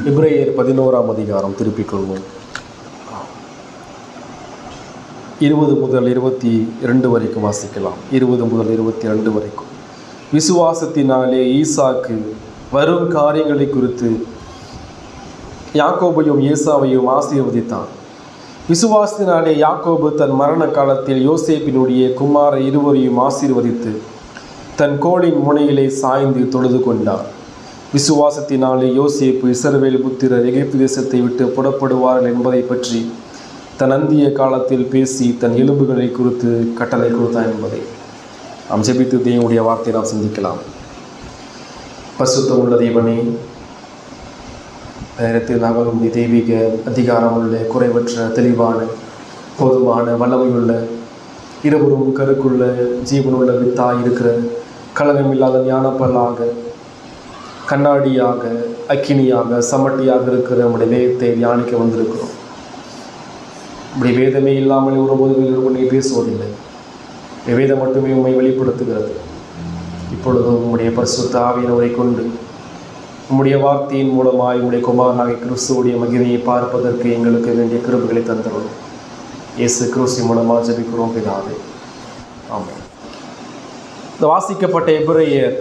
எபிரேயர் 11ஆம் அதிகாரம் திருப்பிக் கொள்வோம். 20 முதல் 22 வரைக்கும் வாசிக்கலாம். 20 முதல் 22 வரைக்கும். விசுவாசத்தினாலே ஈசாக்கு வரும் காரியங்களை குறித்து யாக்கோபையும் ஏசாவையும் ஆசீர்வதித்தான். விசுவாசத்தினாலே யாக்கோபு தன் மரண காலத்தில் யோசேப்பினுடைய குமார இருவரையும் ஆசீர்வதித்து தன் கோலின் முனையிலே சாய்ந்து தொழுது கொண்டார். விசுவாசத்தினாலே யோசேப்பு இஸ்ரவேல் புத்திரர் எகிப்து தேசத்தை விட்டு புறப்படுவார்கள் என்பதை பற்றி தன் அந்திய காலத்தில் பேசி தன் எலும்புகளை குறித்து கட்டளை கொடுத்தான் என்பதை நாம் ஜெபித்து தேவனுடைய வார்த்தையை நாம் சிந்திக்கலாம். பரிசுத்தம் உள்ள தேவனே, நேரத்தில் நாங்கள் உடைய தெய்வீக அதிகாரம் உள்ள குறைவற்ற தெளிவான போதுமான வல்லமையுள்ள இருவரும் கருக்குள்ள ஜீவனுள்ள வித்தாய் இருக்கிற களங்கமில்லாத ஞானப்பல்லாக கண்ணாடியாக அக்கினியாக சமட்டியாக இருக்கிற நம்முடைய வேதத்தை தியானிக்க வந்திருக்கிறோம். இப்படி வேதமே இல்லாமல் ஒருபோதும் உன்னை பேசுவதில்லை. வேதம் மட்டுமே உண்மை வெளிப்படுத்துகிறது. இப்பொழுதும் உம்முடைய பரிசுத்த ஆவியினரை கொண்டு உம்முடைய வார்த்தையின் மூலமாய் உம்முடைய குமாரனாகிய கிறிஸ்துவுடைய மகிமையை பார்ப்பதற்கு எங்களுக்கு வேண்டிய கிருபைகளை தந்தரும். இயேசு கிறிஸ்து மூலமாக ஜெபிக்கிறோம் பிதாவே, ஆமென். இந்த வாசிக்கப்பட்ட எபிரேயர்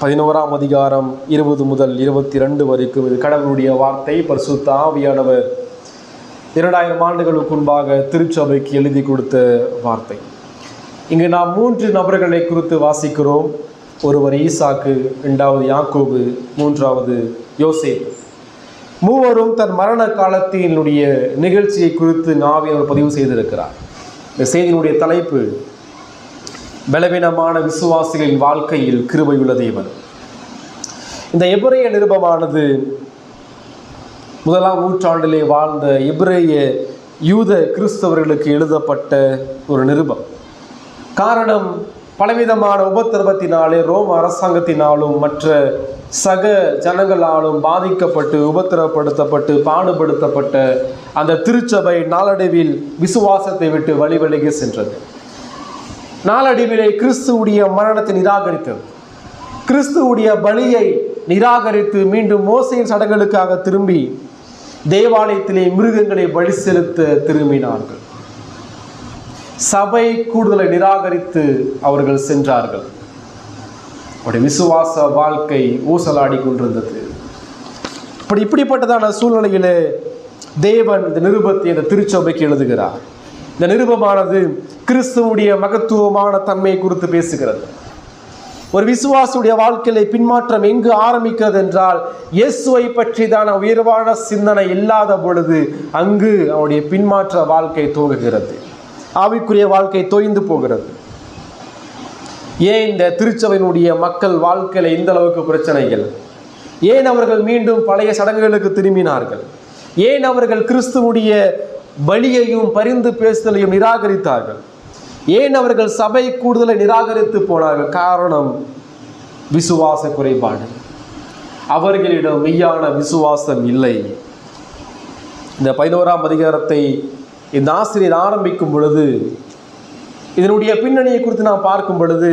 11ஆம் அதிகாரம் 20 முதல் 22 வரைக்கும் இது கடவுளுடைய வார்த்தை. பரிசுத்த ஆவியானவர் 2000 ஆண்டுகளுக்கு முன்பாக திருச்சபைக்கு எழுதி கொடுத்த வார்த்தை. இங்கு நாம் 3 நபர்களை குறித்து வாசிக்கிறோம். ஒருவர் ஈசாக்கு, 2வது யாக்கோபு, 3வது யோசேப்பு. மூவரும் தன் மரண காலத்தினுடைய நிகழ்ச்சியை குறித்து ஆவியானவர் பதிவு செய்திருக்கிறார். இந்த செய்தியினுடைய தலைப்பு பலவீனமான விசுவாசிகளின் வாழ்க்கையில் கிருபையுள்ள தேவன். இந்த எபிரேய நிருபமானது 1ஆம் நூற்றாண்டிலே வாழ்ந்த எபிரேய யூத கிறிஸ்தவர்களுக்கு எழுதப்பட்ட ஒரு நிருபம். காரணம், பலவிதமான உபத்திரவத்தினாலே ரோம அரசாங்கத்தினாலும் மற்ற சக ஜனங்களாலும் பாதிக்கப்பட்டு உபத்திரவப்படுத்தப்பட்டு பாடுபடுத்தப்பட்ட அந்த திருச்சபை நாளடைவில் விசுவாசத்தை விட்டு வழிவிலகி சென்றது. நாளடைவிலே கிறிஸ்துவுடைய மரணத்தை நிராகரித்தது. கிறிஸ்துவுடைய பலியை நிராகரித்து மீண்டும் மோசையின் சடங்குகளுக்காக திரும்பி தேவாலயத்திலே மிருகங்களை பலி செலுத்த திரும்பினார்கள். சபை கூடுதலை நிராகரித்து அவர்கள் சென்றார்கள். அவருடைய விசுவாச வாழ்க்கை ஊசலாடி கொண்டிருந்தது. இப்படிப்பட்டதான சூழ்நிலையிலே தேவன் இந்த நிருபத்தை இந்த திருச்சபைக்கு எழுதுகிறார். இந்த நிருபமானது கிறிஸ்துவுடைய மகத்துவமான தன்மையை குறித்து பேசுகிறது. ஒரு விசுவாசுடைய வாழ்க்கையில பின்மாற்றம் எங்கு ஆரம்பிக்கிறது என்றால், இயேசுவை பற்றிதான உயர்வான சிந்தனை இல்லாத பொழுது அங்கு அவருடைய பின்மாற்ற வாழ்க்கை துவங்குகிறது. ஆவிக்குரிய வாழ்க்கை தொய்ந்து போகிறது. ஏன் இந்த திருச்சபையினுடைய மக்கள் வாழ்க்கையில இந்த அளவுக்கு பிரச்சனைகள்? ஏன் அவர்கள் மீண்டும் பழைய சடங்குகளுக்கு திரும்பினார்கள்? ஏன் அவர்கள் கிறிஸ்துவுடைய பலியையும் பரிந்து பேசுதலையும் நிராகரித்தார்கள்? ஏன் அவர்கள் சபை கூடுதலை நிராகரித்து போனார்கள்? காரணம், விசுவாச குறைபாடு. அவர்களிடம் மெய்யான விசுவாசம் இல்லை. இந்த 11ஆம் அதிகாரத்தை இந்த ஆசிரியர் ஆரம்பிக்கும் பொழுது இதனுடைய பின்னணியை குறித்து நாம் பார்க்கும் பொழுது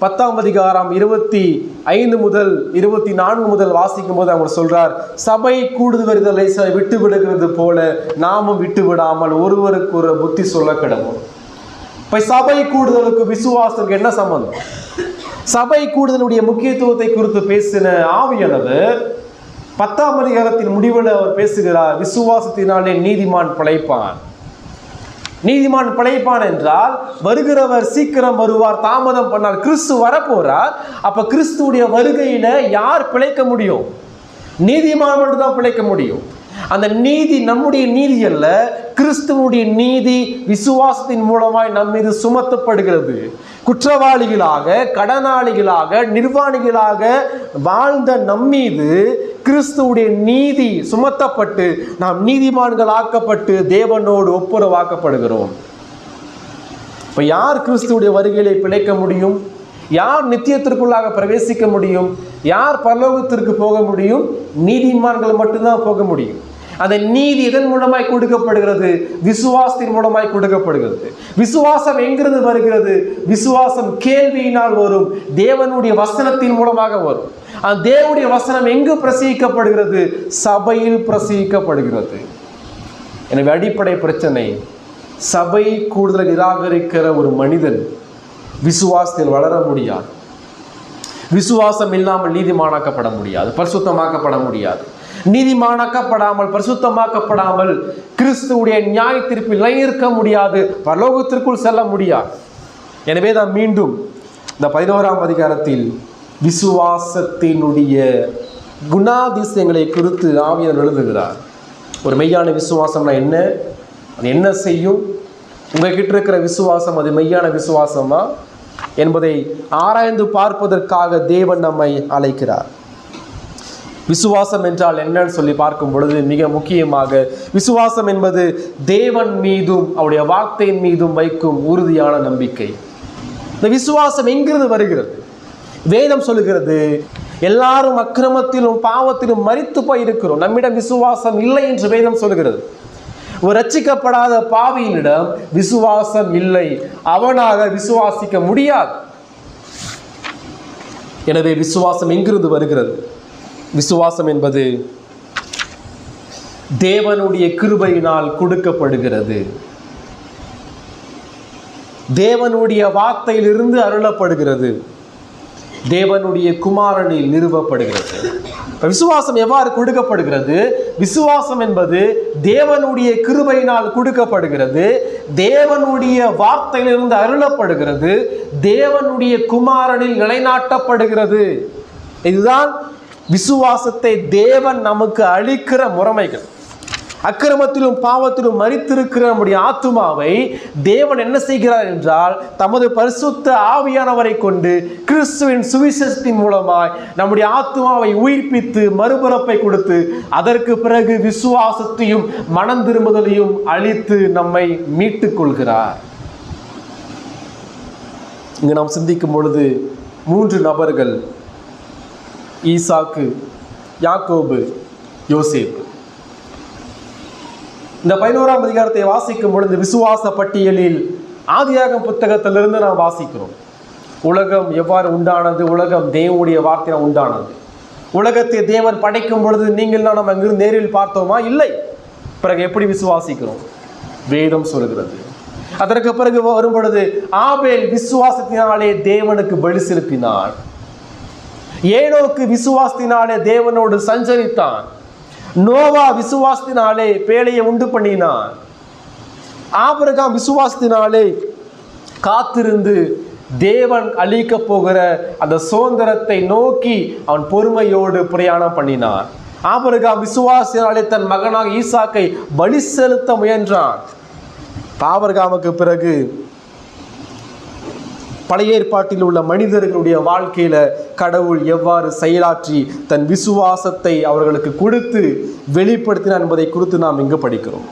10ஆம் அதிகாரம் 25 முதல் 24 முதல் வாசிக்கும் போது அவங்க சொல்றார், சபை கூடுதலை விட்டு விடுகிறது போல நாமும் விட்டு விடாமல் ஒருவருக்கு ஒரு புத்தி சொல்ல கிடவும். இப்ப சபை கூடுதலுக்கு விசுவாசத்துக்கு என்ன சம்பந்தம்? சபை கூடுதலுடைய முக்கியத்துவத்தை குறித்து பேசின ஆவியானவர் 10ஆம் அதிகாரத்தின் முடிவில் அவர் பேசுகிறார், விசுவாசத்தினாலே நீதிமான் பிழைப்பான். நீதிமான் பிழைப்பான் என்றால் வருகிறவர் சீக்கிரம் வருவார், தாமதம் பண்ணால் கிறிஸ்து வரப்போறார். அப்ப கிறிஸ்துடைய வருகையில யார் பிழைக்க முடியும்? நீதிமான் மட்டும் தான் பிழைக்க முடியும். அந்த நீதி நம்முடைய நீதி அல்ல, கிறிஸ்துவுடைய நீதி விசுவாசத்தின் மூலமாய் நம் மீது சுமத்தப்படுகிறது. குற்றவாளிகளாக, கடனாளிகளாக, நிர்வாணிகளாக வாழ்ந்த நம்மீது கிறிஸ்துவுடைய நீதி சுமத்தப்பட்டு நாம் நீதிமான்கள் ஆக்கப்பட்டு தேவனோடு ஒப்புரவாக்கப்படுகிறோம். இப்ப யார் கிறிஸ்துவுடைய வருகையிலே பிழைக்க முடியும்? யார் நித்தியத்திற்குள்ளாக பிரவேசிக்க முடியும்? யார் பரலோகத்திற்கு போக முடியும்? நீதிமான்கள் மட்டும்தான் போக முடியும். அந்த நீதி எதன் மூலமாய் கொடுக்கப்படுகிறது? விசுவாசத்தின் மூலமாய் கொடுக்கப்படுகிறது. விசுவாசம் எங்கிருந்து வருகிறது? விசுவாசம் கேள்வியினால் வரும், தேவனுடைய வசனத்தின் மூலமாக வரும். அந்த தேவனுடைய வசனம் எங்கு பிரசங்கிக்கப்படுகிறது? சபையில் பிரசங்கிக்கப்படுகிறது. எனவே அடிப்படை பிரச்சனை, சபை கூடுதலை நிராகரிக்கிற ஒரு மனிதன் விசுவாசத்தில் வளர முடியாது. விசுவாசம் இல்லாமல் நீதிமானாக்கப்பட முடியாது, பரிசுத்தமாக்கப்பட முடியாது. நீதிமானாக்கப்படாமல், பரிசுத்தமாக்கப்படாமல் கிறிஸ்துவுடைய நியாய தீர்ப்பில் நிலைநிற்க முடியாது, பரலோகத்திற்குள் செல்ல முடியாது. எனவே தான் மீண்டும் இந்த 11ஆம் அதிகாரத்தில் விசுவாசத்தினுடைய குணாதிசயங்களை குறித்து ஆவியானவர் எழுதுகிறார். ஒரு மெய்யான விசுவாசம்னா என்ன? அது என்ன செய்யும்? உங்ககிட்ட இருக்கிற விசுவாசம் அது மெய்யான விசுவாசமா என்பதை ஆராய்ந்து பார்ப்பதற்காக தேவன் நம்மை அழைக்கிறார். விசுவாசம் என்றால் என்னன்னு சொல்லி பார்க்கும் பொழுது மிக முக்கியமாக விசுவாசம் என்பது தேவன் மீதும் அவருடைய வார்த்தையின் மீதும் வைக்கும் உறுதியான நம்பிக்கை. இந்த விசுவாசம் எங்கிருந்து வருகிறது? வேதம் சொல்லுகிறது, எல்லாரும் அக்கிரமத்திலும் பாவத்திலும் மரித்து போய் இருக்கிறோம், நம்மிடம் விசுவாசம் இல்லை என்று வேதம் சொல்லுகிறது. ஒரு ரட்சிக்கப்படாத பாவியினிடம் விசுவாசம் இல்லை, அவனாக விசுவாசிக்க முடியாது. எனவே விசுவாசம் எங்கிருந்து வருகிறது? விசுவாசம் என்பது தேவனுடைய கிருபையினால் கொடுக்கப்படுகிறது, தேவனுடைய வார்த்தையிலிருந்து அருளப்படுகிறது, தேவனுடைய குமாரனில் நிறுவப்படுகிறது. விசுவாசம் எவ்வாறு கொடுக்கப்படுகிறது? விசுவாசம் என்பது தேவனுடைய கிருபையினால் கொடுக்கப்படுகிறது, தேவனுடைய வார்த்தையிலிருந்து அருளப்படுகிறது, தேவனுடைய குமாரனில் நிலைநாட்டப்படுகிறது. இதுதான் விசுவாசத்தை தேவன் நமக்கு அளிக்கிற முறைமைகள். அக்கிரமத்திலும் பாவத்திலும் மரித்திருக்கிற நம்முடைய ஆத்துமாவை தேவன் என்ன செய்கிறார் என்றால், தமது பரிசுத்த ஆவியானவரை கொண்டு கிறிஸ்துவின் சுவிசேஷத்தின் மூலமாய் நம்முடைய ஆத்துமாவை உயிர்ப்பித்து மறுபிறப்பை கொடுத்து அதற்கு பிறகு விசுவாசத்தையும் மனம் திரும்புதலையும் அளித்து நம்மை மீட்டுக் கொள்கிறார். இங்கு நாம் சிந்திக்கும் பொழுது 3 நபர்கள், ஈசாக்கு, யாக்கோபு, யோசேப்பு. இந்த 11ஆம் அதிகாரத்தை வாசிக்கும் பொழுது விசுவாச பட்டியலில் ஆதியாகம புத்தகத்திலிருந்து நாம் வாசிக்கிறோம். உலகம் எவ்வாறு உண்டானது? உலகம் தேவனுடைய வார்த்தையால் உண்டானது. உலகத்தை தேவன் படைக்கும் பொழுது நீங்கள்லாம் நம்ம அங்கிருந்து நேரில் பார்த்தோமா? இல்லை. பிறகு எப்படி விசுவாசிக்கிறோம்? வேதம் சொல்கிறது. அதற்கு பிறகு வரும் பொழுது ஆபேல் விசுவாசத்தினாலே தேவனுக்கு பலி செலுத்தினான். ஏனோக்கு விசுவாசத்தினாலே தேவனோடு சஞ்சரித்தான். நோவா விசுவாசத்தினாலே பேழையை உண்டு பண்ணினான். ஆபிரகாம் விசுவாசத்தினாலே காத்திருந்து தேவன் அளிக்க போகிற அந்த சுதந்திரத்தை நோக்கி அவன் பொறுமையோடு பிரயாணம் பண்ணினான். ஆபிரகாம் விசுவாசத்தினாலே தன் மகனாக ஈசாக்கை பலி செலுத்த முயன்றான். ஆபிரகாமுக்கு பிறகு பழைய ஏற்பாட்டில் உள்ள மனிதர்களுடைய வாழ்க்கையில கடவுள் எவ்வாறு செயலாற்றி தன் விசுவாசத்தை அவர்களுக்கு கொடுத்து வெளிப்படுத்தினார் என்பதை குறித்து நாம் இங்கு படிக்கிறோம்.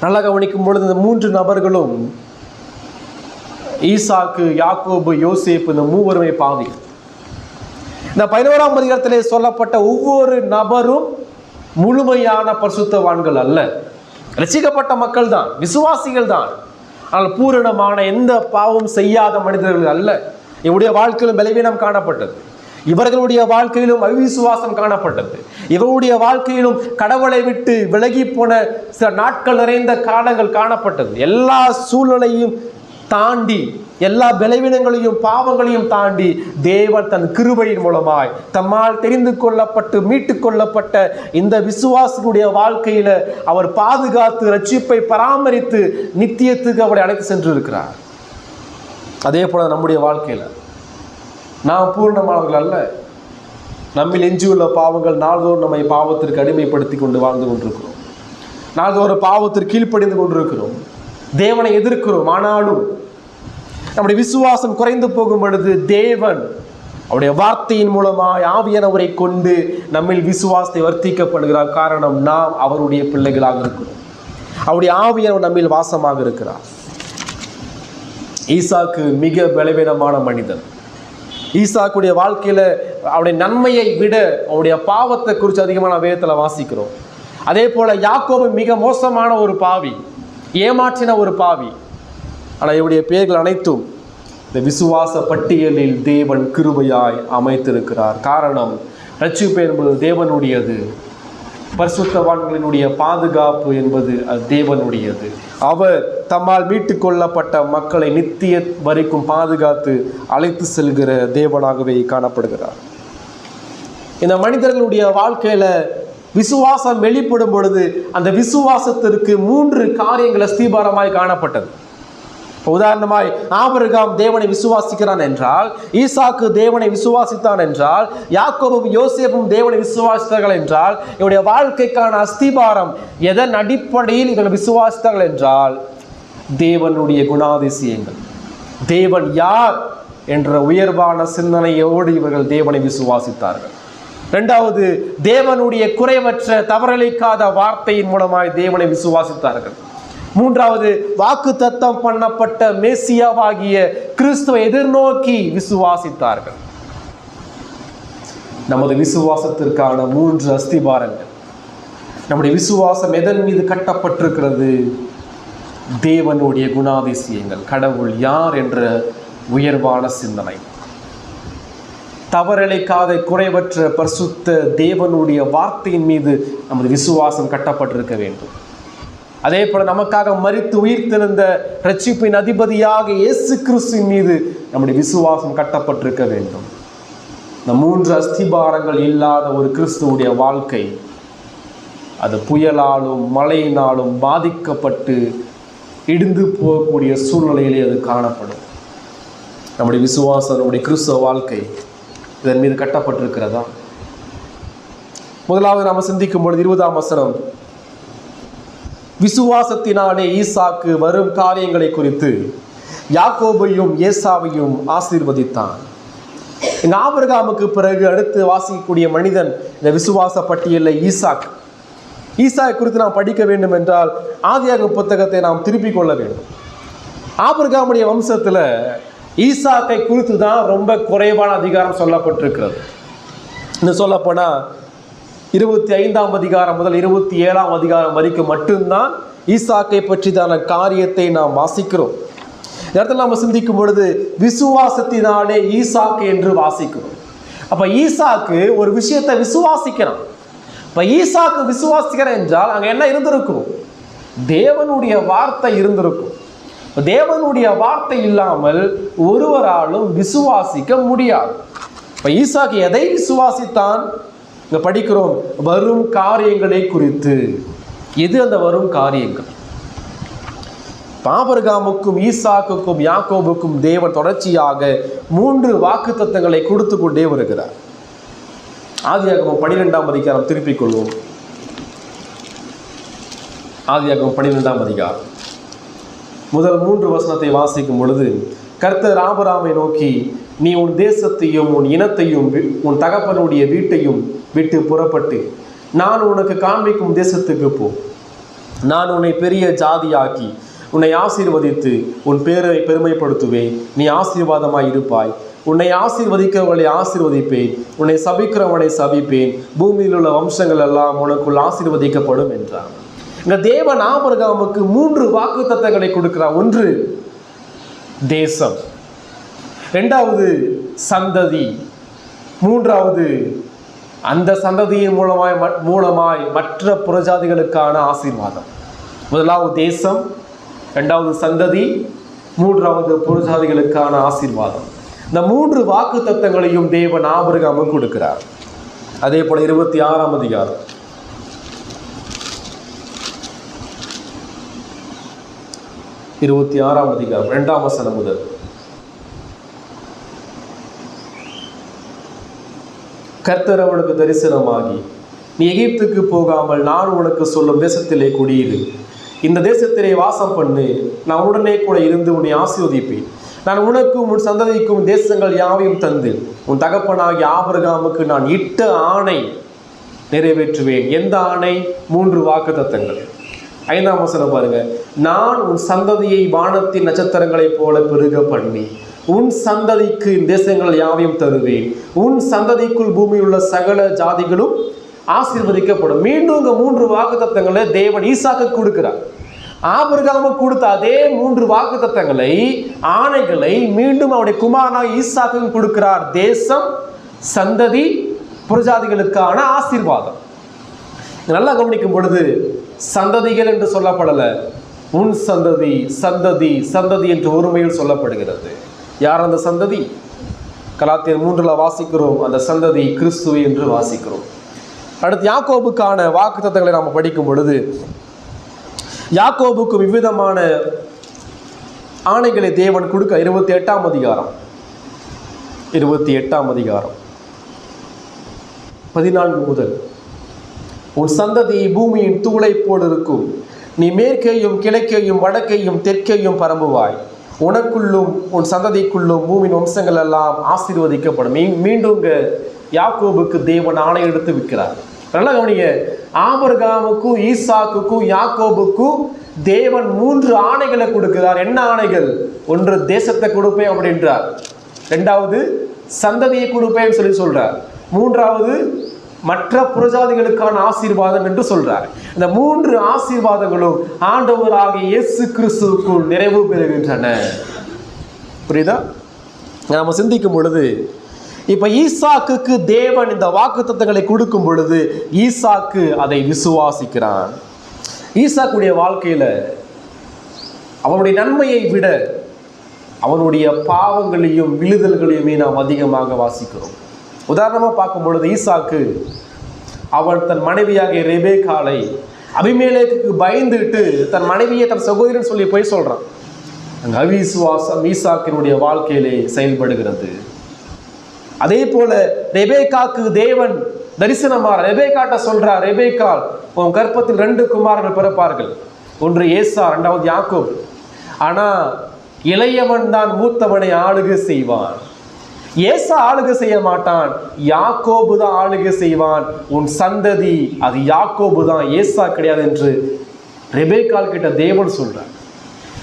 நல்லா கவனிக்கும் பொழுது இந்த 3 நபர்களும் ஈசாக்கு, யாக்கோபு, யோசேப்பு, இந்த மூவருமே பாவிகள். இந்த 11ஆம் அதிகாரத்திலே சொல்லப்பட்ட ஒவ்வொரு நபரும் முழுமையான பரிசுத்தவான்கள் அல்ல, ரட்சிக்கப்பட்ட மக்கள் தான், விசுவாசிகள் தான். ஆனால் பூரணமான எந்த பாவம் செய்யாத மனிதர்கள் அல்ல. இவருடைய வாழ்க்கையிலும் பலவீனம் காணப்பட்டது, இவர்களுடைய வாழ்க்கையிலும் அவிசுவாசம் காணப்பட்டது, இவருடைய வாழ்க்கையிலும் கடவுளை விட்டு விலகி போன சில நாட்கள் நிறைந்த காலங்கள் காணப்பட்டது. எல்லா சூழ்நிலையும் தாண்டி, எல்லா பலவீனங்களையும் பாவங்களையும் தாண்டி தேவன் தன் கிருபையின் மூலமாய் தம்மால் தெரிந்து கொள்ளப்பட்டு மீட்டு கொள்ளப்பட்ட இந்த விசுவாசிகளுடைய வாழ்க்கையில அவர் பாதுகாத்து ரட்சிப்பை பராமரித்து நித்தியத்துக்கு அவரை அழைத்து சென்று இருக்கிறார். அதே போல நம்முடைய வாழ்க்கையில நாம் பூர்ணமானவர்கள் அல்ல. நம்மில் எஞ்சியுள்ள பாவங்கள் நாள்தோறும் நம்மை பாவத்திற்கு அடிமைப்படுத்தி கொண்டு வாழ்ந்து கொண்டிருக்கிறோம். நாள்தோறும் பாவத்திற்கு கீழ்ப்படிந்து கொண்டிருக்கிறோம், தேவனை எதிர்க்கிறோம். ஆனாலும் நம்முடைய விசுவாசம் குறைந்து போகும் பொழுது தேவன் அவருடைய வார்த்தையின் மூலமாய் ஆவியானவரை கொண்டு நம்மில் விசுவாசத்தை வர்த்திக்கப்படுகிறார். காரணம், நாம் அவருடைய பிள்ளைகளாக இருக்கிறோம், அவருடைய ஆவியானவர் நம்மில் வாசமாக இருக்கிறார். ஈசாக்கு மிக பலவீனமான மனிதன். ஈசாக்குடைய வாழ்க்கையில அவருடைய நன்மையை விட அவருடைய பாவத்தை குறித்து அதிகமான வேதத்தில் வாசிக்கிறோம். அதே போல யாக்கோபு மிக மோசமான ஒரு பாவி, ஏமாற்றின ஒரு பாவி. ஆனால் இவருடைய பெயர்கள் அனைத்தும் இந்த விசுவாச பட்டியலில் தேவன் கிருபையாய் அமைத்திருக்கிறார். காரணம், ரட்சிப்பு என்பது தேவனுடையது, பரிசுத்தவான்களினுடைய பாதுகாப்பு என்பது அது தேவனுடையது. அவர் தம்மால் மீட்டு கொள்ளப்பட்ட மக்களை நித்திய வரைக்கும் பாதுகாத்து அழைத்து செல்கிற தேவனாகவே காணப்படுகிறார். இந்த மனிதர்களுடைய வாழ்க்கையில விசுவாசம் வெளிப்படும் பொழுது அந்த விசுவாசத்திற்கு 3 காரியங்கள் அஸ்திபாரமாய் காணப்பட்டது. உதாரணமாய் ஆபிரகாம் தேவனை விசுவாசிக்கிறான் என்றால், ஈசாக்கு தேவனை விசுவாசித்தான் என்றால், யாக்கோபும் யோசேப்பும் தேவனை விசுவாசித்தார்கள் என்றால், இவருடைய வாழ்க்கைக்கான அஸ்திபாரம் எதன் அடிப்படையில் இவர்கள் விசுவாசித்தார்கள் என்றால் தேவனுடைய குணாதிசயங்கள், தேவன் யார் என்ற உயர்வான சிந்தனையோடு இவர்கள் தேவனை விசுவாசித்தார்கள். இரண்டாவது, தேவனுடைய குறைவற்ற தவறளிக்காத வார்த்தையின் மூலமாய் தேவனை விசுவாசித்தார்கள். மூன்றாவது, வாக்குத்தத்தம் பண்ணப்பட்ட மேசியாவாகிய கிறிஸ்துவை எதிர்நோக்கி விசுவாசித்தார்கள். நமது விசுவாசத்திற்கான 3 அஸ்திபாரங்கள். நம்முடைய விசுவாசம் எதன் மீது கட்டப்பட்டிருக்கிறது? தேவனுடைய குணாதிசயங்கள், கடவுள் யார் என்ற உயர்வான சிந்தனை, தவறளிக்காத குறைவற்ற பரிசுத்த தேவனுடைய வார்த்தையின் மீது நமது விசுவாசம் கட்டப்பட்டிருக்க வேண்டும். அதே போல நமக்காக மரித்து உயிர்த்தெழுந்த ரட்சிப்பின் அதிபதியாக இயேசு கிறிஸ்துவின் மீது நம்முடைய விசுவாசம் கட்டப்பட்டிருக்க வேண்டும். இந்த 3 அஸ்திபாரங்கள் இல்லாத ஒரு கிறிஸ்துவுடைய வாழ்க்கை அது புயலாலும் மழையினாலும் பாதிக்கப்பட்டு இடிந்து போகக்கூடிய சூழ்நிலையிலே அது காணப்படும். நம்முடைய விசுவாசம், நம்முடைய கிறிஸ்துவ வாழ்க்கை இதன் மீது கட்டப்பட்டிருக்கிறதா? முதலாவது நாம் சிந்திக்கும் பொழுது 20ஆம் வசனம், விசுவாசத்தினாலே ஈசாக்கு வரும் காரியங்களை குறித்து யாக்கோபையும் ஏசாவையும் ஆசீர்வதித்தான். இந்த ஆபிரகாமுக்கு பிறகு அடுத்து வாசிக்கக்கூடிய மனிதன் இந்த விசுவாச பட்டியலில் ஈசாக்கு குறித்து நாம் படிக்க வேண்டும் என்றால் ஆதியாகம புத்தகத்தை நாம் திருப்பிக் கொள்ள வேண்டும். ஆபிரகாமுடைய வம்சத்தில் ஈசாக்கை குறித்து தான் ரொம்ப குறைவான அதிகாரம் சொல்லப்பட்டிருக்கிறது. இன்னும் சொல்லப்போனால் 25ஆம் அதிகாரம் முதல் 27ஆம் அதிகாரம் வரைக்கும் மட்டும்தான் ஈசாக்கை பற்றிதான காரியத்தை நாம் வாசிக்கிறோம். இந்த இடத்துல நாம் சிந்திக்கும் பொழுது விசுவாசத்தினாலே ஈசாக்கு என்று வாசிக்கிறோம். அப்ப ஈசாக்கு ஒரு விஷயத்தை விசுவாசிக்கிறான். இப்ப ஈசாக்கு விசுவாசிக்கிறான் என்றால் அங்க என்ன இருந்திருக்கும்? தேவனுடைய வார்த்தை இருந்திருக்கும். தேவனுடைய வார்த்தை இல்லாமல் ஒருவராலும் விசுவாசிக்க முடியாது. இப்ப ஈசாக்கு எதை விசுவாசித்தான்? இங்க படிக்கிறோம், வரும் காரியங்களை குறித்து. எது அந்த வரும் காரியங்கள்? ஆபிரகாமுக்கும் ஈசாக்குக்கும் யாக்கோபுக்கும் தேவன் தொடர்ச்சியாக 3 வாக்குத்தத்தங்களை கொடுத்து கொண்டே வருகிறார். ஆதியாகமம் 12ஆம் அதிகாரம் திருப்பிக் கொள்வோம். ஆதியாகமம் 12ஆம் அதிகாரம் முதல் 3 வசனத்தை வாசிக்கும் பொழுது, கர்த்தர் ஆபிரகாமை நோக்கி, நீ உன் தேசத்தையும் உன் இனத்தையும் உன் தகப்பனுடைய வீட்டையும் விட்டு புறப்பட்டு நான் உனக்கு காண்பிக்கும் தேசத்துக்கு போ. நான் உன்னை பெரிய ஜாதியாக்கி உன்னை ஆசீர்வதித்து உன் பேரை பெருமைப்படுத்துவேன். நீ ஆசீர்வாதமாய் இருப்பாய். உன்னை ஆசீர்வதிக்கிறவர்களை ஆசீர்வதிப்பேன், உன்னை சபிக்கிறவனை சபிப்பேன். பூமியில் உள்ள வம்சங்கள் எல்லாம் உனக்குள் ஆசீர்வதிக்கப்படும் என்றார். இந்த தேவன் ஆபிரகாமுக்கு 3 வாக்குத்தத்தங்களை கொடுக்கிறார். ஒன்று தேசம், 2வது சந்ததி, 3வது அந்த சந்ததியின் மூலமாய் மற்ற புறஜாதிகளுக்கான ஆசீர்வாதம். முதலாவது தேசம், 2வது சந்ததி, 3வது புறஜாதிகளுக்கான ஆசீர்வாதம். இந்த 3 வாக்குத்தத்தங்களையும் தேவன் ஆபிரகாமுக்கு கொடுக்கிறார். அதே போல 26ஆம் அதிகாரம் 2ஆம் வசனம் முதல், கர்த்தர் அவனுக்கு தரிசனமாகி, நீ எகிப்துக்கு போகாமல் நான் உனக்கு சொல்லும் தேசத்திலே குடியிரு. இந்த தேசத்திலே வாசம் பண்ணு. நான் உடனே கூட இருந்து உன்னை ஆசீர்வதிப்பேன். நான் உனக்கும் உன் சந்ததிக்கும் தேசங்கள் யாவையும் தந்து உன் தகப்பனாகிய ஆபிரகாமுக்கு நான் இட்ட ஆணை நிறைவேற்றுவேன். எந்த ஆணை? 3 வாக்குத்தத்தங்கள். 5ஆம் வசனம் பாருங்க, நான் உன் சந்ததியை வானத்தின் நட்சத்திரங்களைப் போல பெருக பண்ணி உன் சந்ததிக்கு தேசங்கள் யாவையும் தருவேன். உன் சந்ததிக்குள் பூமியில் உள்ள சகல ஜாதிகளும் ஆசீர்வதிக்கப்படும். மீண்டும் இங்க 3 வாக்குத்தத்தங்களை தேவன் ஈசாக்கு கொடுக்கிறார். ஆபிரகாமுக்கு கொடுத்த அதே 3 வாக்குத்தத்தங்களை, ஆணைகளை மீண்டும் அவருடைய குமாரனாக ஈசாக்கு கொடுக்கிறார். தேசம், சந்ததி, புறஜாதிகளுக்கான ஆசீர்வாதம். நல்லா கவனிக்கும் பொழுது சந்ததிகள் என்று சொல்லப்படல, உன் சந்ததி, சந்ததி, சந்ததி என்று ஒருமையில் சொல்லப்படுகிறது. யார் அந்த சந்ததி? கலாத்தியர் 3 வாசிக்கிறோம், அந்த சந்ததி கிறிஸ்து என்று வாசிக்கிறோம். அடுத்து யாக்கோபுக்கான வாக்குத்தத்தங்களை நாம் படிக்கும் பொழுது யாக்கோபுக்கு விவிதமான ஆணைகளை தேவன் கொடுக்க 28ஆம் அதிகாரம் 14 முதல், உன் சந்ததி பூமியின் தூளை போல் இருக்கும். நீ மேற்கேயும் கிழக்கையும் வடக்கையும் தெற்கையும் பரம்புவாய். உனக்குள்ளும் உன் சந்ததிக்குள்ளும் பூமியின் வம்சங்கள் எல்லாம் ஆசீர்வதிக்கப்படும். மீண்டும் யாக்கோபுக்கு தேவன் ஆணை எடுத்து வைக்கிறார். நல்லா கவனிங்க, ஆபிரகாமுக்கும் ஈசாக்குக்கும் யாக்கோபுக்கும் தேவன் 3 ஆணைகளை கொடுக்கிறார். என்ன ஆணைகள்? ஒன்று, தேசத்தை கொடுப்பேன் அப்படின்றார். 2வது, சந்ததியை கொடுப்பேன் சொல்லி சொல்றார். 3வது, மற்ற புறஜாதிகளுக்கான ஆசீர்வாதம் என்று சொல்றார். இந்த 3 ஆசீர்வாதங்களும் ஆண்டவராகிய இயேசு கிறிஸ்துவுக்குள் நிறைவு பெறுகின்றன. புரியுதா? நாம சிந்திக்கும் பொழுது இப்ப ஈசாக்குக்கு தேவன் இந்த வாக்குத்தத்தங்களை கொடுக்கும் பொழுது ஈசாக்கு அதை விசுவாசிக்கிறான். ஈசாக்குடைய வாழ்க்கையில அவனுடைய நன்மையை விட அவனுடைய பாவங்களையும் விழுதல்களையுமே நாம் அதிகமாக வாசிக்கிறோம். உதாரணமாக பார்க்கும் பொழுது ஈசாக்கு அவன் தன் மனைவியாகிய ரெபேக்காளை அபிமெலேக்குக்கு பயந்துட்டு தன் மனைவியை தன் சகோதரன் சொல்லி போய் சொல்றான். அங்க அவிசுவாசம் ஈசாக்கினுடைய வாழ்க்கையிலே செயல்படுகிறது. அதே போல ரெபேக்காக்கு தேவன் தரிசனமாக ரெபேக்காட்ட சொல்றார், ரெபேக்காள், உன் கற்பத்தில் 2 குமாரர்கள் பிறப்பார்கள். ஒன்று ஏசா, 2வது யாக்கோப். ஆனா இளையவன் தான் மூத்தவனை ஆளுகை செய்வான். ஏசா ஆளுகை செய்ய மாட்டான், யாக்கோபு தான் ஆளுகை செய்வான். உன் சந்ததி அது யாக்கோபு தான், ஏசா கிடையாது என்று ரெபேக்காள் கிட்ட தேவன் சொல்றார்.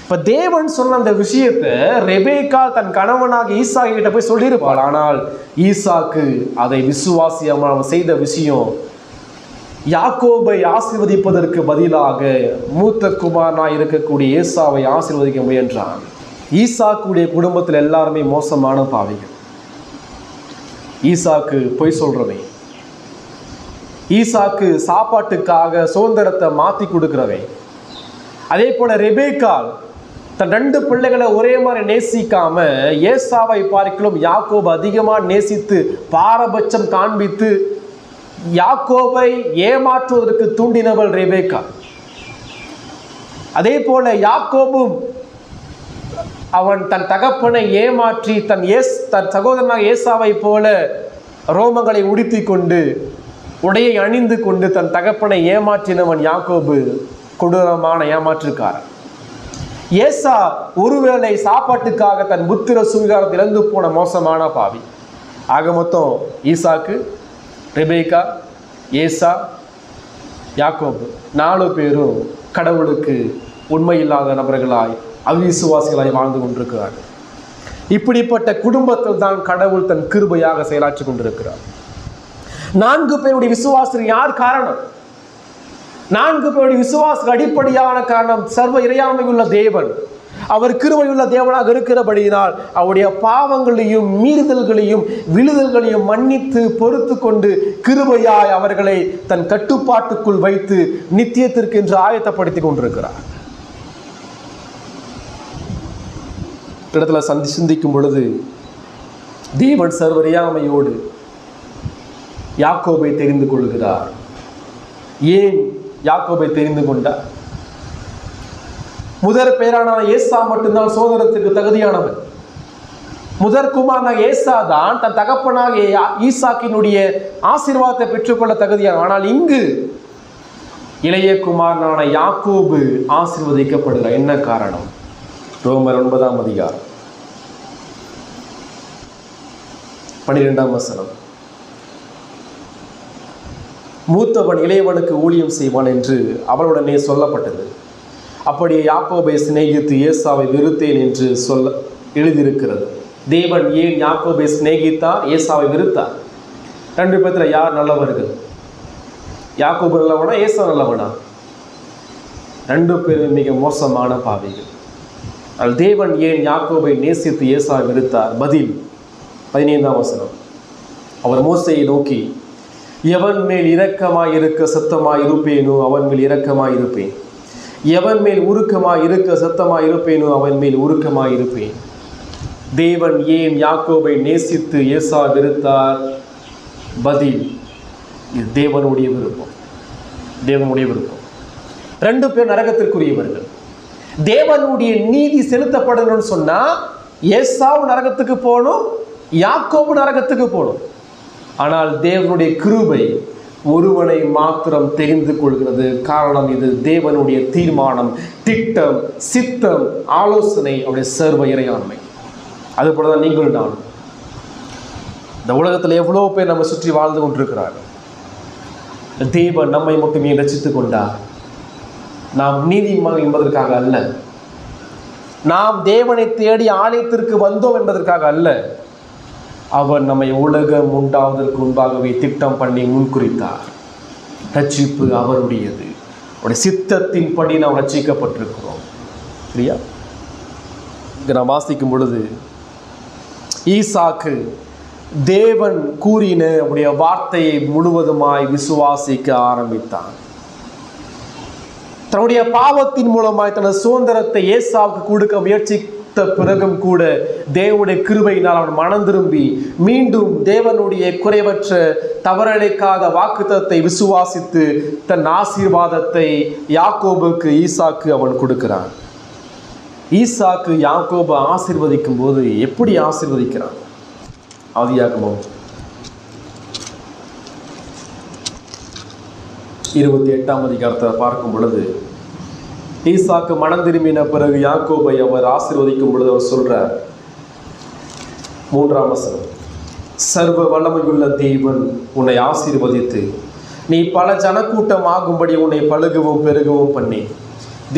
இப்ப தேவன் சொன்ன அந்த விஷயத்தை ரெபேக்காள் தன் கணவனாக ஈசாக்கு கிட்ட போய் சொல்லியிருப்பாள். ஆனால் ஈசாக்கு அதை விசுவாசியாமல் அவன் செய்த விஷயம், யாக்கோபை ஆசீர்வதிப்பதற்கு பதிலாக மூத்த குமாரனாய் இருக்கக்கூடிய ஏசாவை ஆசீர்வதிக்க முயன்றான். ஈசாக்குடைய குடும்பத்தில் எல்லாருமே மோசமான பாவிகள். ஈசாக்கு பொய் சொல்றவை, ஈசாக்கு சாப்பாட்டுக்காக சுதந்திரத்தை மாற்றி கொடுக்கிறவை. அதே போல ரெபேக்காள் தன் 2 பிள்ளைகளை ஒரே மாதிரி நேசிக்காம ஏசாவை பார்க்கலும் யாக்கோபை அதிகமாக நேசித்து பாரபட்சம் காண்பித்து யாக்கோபை ஏமாற்றுவதற்கு தூண்டினவள் ரெபேக்காள். அதே போல யாக்கோபும் அவன் தன் தகப்பனை ஏமாற்றி தன் சகோதரனாக ஏசாவை போல ரோமங்களை உடுத்தி கொண்டு உடையை அணிந்து கொண்டு தன் தகப்பனை ஏமாற்றினவன் யாக்கோபு கொடூரமான ஏமாற்றுக்காரன். ஏசா ஒருவேளை சாப்பாட்டுக்காக தன் புத்திர சுவிகாரத்தை இழந்து போன மோசமான பாவி. ஆக மொத்தம் ஈசாக்கு, ரெபேக்கா, ஏசா, யாக்கோபு 4 பேரும் கடவுளுக்கு உண்மை இல்லாத நபர்களாய் அவிசுவாசிகளாய் வாழ்ந்து கொண்டிருக்கிறார்கள். இப்படிப்பட்ட குடும்பத்தில் தான் கடவுள் தன் கிருபையாக செயலாற்றி கொண்டிருக்கிறார். 4 பேருடைய விசுவாசத்துக்கு யார் காரணம்? 4 பேருடைய விசுவாசத்துக்கு அடிப்படையான காரணம் சர்வ இறையாண்மையுள்ள தேவன். அவர் கிருபையுள்ள தேவனாக இருக்கிறபடியினால் அவருடைய பாவங்களையும் மீறுதல்களையும் விழுதல்களையும் மன்னித்து பொறுத்து கொண்டு கிருபையாய் அவர்களை தன் கட்டுப்பாட்டுக்குள் வைத்து நித்தியத்திற்கு என்று ஆயத்தப்படுத்தி கொண்டிருக்கிறார். இடத்துல சிந்திக்கும் பொழுது தேவன் சர்வறியாமையோடு யாக்கோபை தெரிந்து கொள்கிறார். ஏன் யாக்கோபை தெரிந்து கொண்டார்? முதற் பேரான ஏசா மட்டும்தான் சோதரத்துக்கு தகுதியானவன். முதற் குமாரனாக ஏசா தான் தன் தகப்பனாக ஈசாக்கினுடைய ஆசீர்வாதத்தை பெற்றுக்கொள்ள தகுதியான. ஆனால் இங்கு இளைய குமாரனான யாக்கோபு ஆசீர்வதிக்கப்படுகிறார். என்ன காரணம்? ரோமர் 9ஆம் அதிகாரம் 12ஆம் வசனம். மூத்தவன் இளையவனுக்கு ஊழியம் செய்வான் என்று அவளுடனே சொல்லப்பட்டது. அப்படியே யாக்கோபை சிநேகித்து ஏசாவை வெறுத்தேன் என்று எழுதியிருக்கிறது. தேவன் ஏன் யாக்கோபை சிநேகித்தார், ஏசாவை வெறுத்தார்? 2 பேத்துல யார் நல்லவர்கள்? யாக்கோபு நல்லவனா ஏசா நல்லவனா? ரெண்டு பேரும் மிக மோசமான பாவிகள். தேவன் ஏன் யாக்கோபை நேசித்து ஏசாவை வெறுத்தார்? பதில் 15ஆம் வசனம். அவர் மோசையை நோக்கி, எவன் மேல் இரக்கமாய் இருக்க சத்தமாய் இருப்பேனோ அவன் மேல் இரக்கமாய் இருப்பேன், எவன் மேல் உருக்கமாய் இருக்க சத்தமாய் இருப்பேனோ அவன் மேல் உருக்கமாய் இருப்பேன். தேவன் ஏன் யாக்கோபை நேசித்து ஏசா வெறுத்தார்? பதில், இது தேவனுடைய விருப்பம். தேவனுடைய விருப்பம். ரெண்டு பேர் நரகத்திற்குரியவர்கள். தேவனுடைய நீதி செலுத்தப்படணும்னு சொன்னா ஏசாவு நரகத்துக்கு போகணும், யாக்கோபு நரகத்துக்கு போகணும். ஆனால் தேவனுடைய கிருபை ஒருவனை மாத்திரம் தெரிந்து கொள்கிறது. காரணம், இது தேவனுடைய தீர்மானம், திட்டம், சித்தம், ஆலோசனை, அவருடைய சர்வ இறையாண்மை. அது போலதான் நீங்களும் நானும். இந்த உலகத்தில் எவ்வளோ பேர் நம்ம சுற்றி வாழ்ந்து கொண்டிருக்கிறார்கள். தேவன் நம்மை மட்டுமே ரசித்துக் கொண்டார். நாம் நீதிமான் என்பதற்காக அல்ல, நாம் தேவனை தேடி ஆலயத்திற்கு வந்தோம் என்பதற்காக அல்ல. அவர் நம்மை உலகம் உண்டாவதற்கு முன்பாகவே திட்டம் பண்ணி முன்குறித்தார். ரட்சிப்பு அவருடையது. அவருடைய சித்தத்தின் படி நாம் ரட்சிக்கப்பட்டிருக்கிறோம். சரியா? இங்கே நாம் வாசிக்கும் பொழுது ஈசாக்கு தேவன் கூறின அவருடைய வார்த்தையை முழுவதுமாய் விசுவாசிக்க ஆரம்பித்தான். தன்னுடைய பாவத்தின் மூலமாய் தனது சுதந்திரத்தை ஏசாவுக்கு கொடுக்க முயற்சித்த பிறகும் கூட தேவனுடைய கிருபையினால் அவன் மனம் திரும்பி மீண்டும் தேவனுடைய குறைவற்ற தவறளிக்காத வாக்குத்தத்தை விசுவாசித்து தன் ஆசீர்வாதத்தை யாக்கோபுக்கு ஈசாக்கு அவன் கொடுக்கிறான். ஈசாக்கு யாக்கோபு ஆசீர்வதிக்கும் போது எப்படி ஆசீர்வதிக்கிறான்? ஆதியாகமம் 28ஆம் அதிகாரத்தை பார்க்கும் பொழுது ஈசாக்கு மனம் திரும்பின பிறகு யாக்கோபை அவர் ஆசீர்வதிக்கும் பொழுது அவர் சொல்றார், 3ஆம் வசனம், சர்வ வல்லமையுள்ள தேவன் உன்னை ஆசீர்வதித்து நீ பல ஜனக்கூட்டம் ஆகும்படி உன்னை பழுகவும் பெருகவும் பண்ணி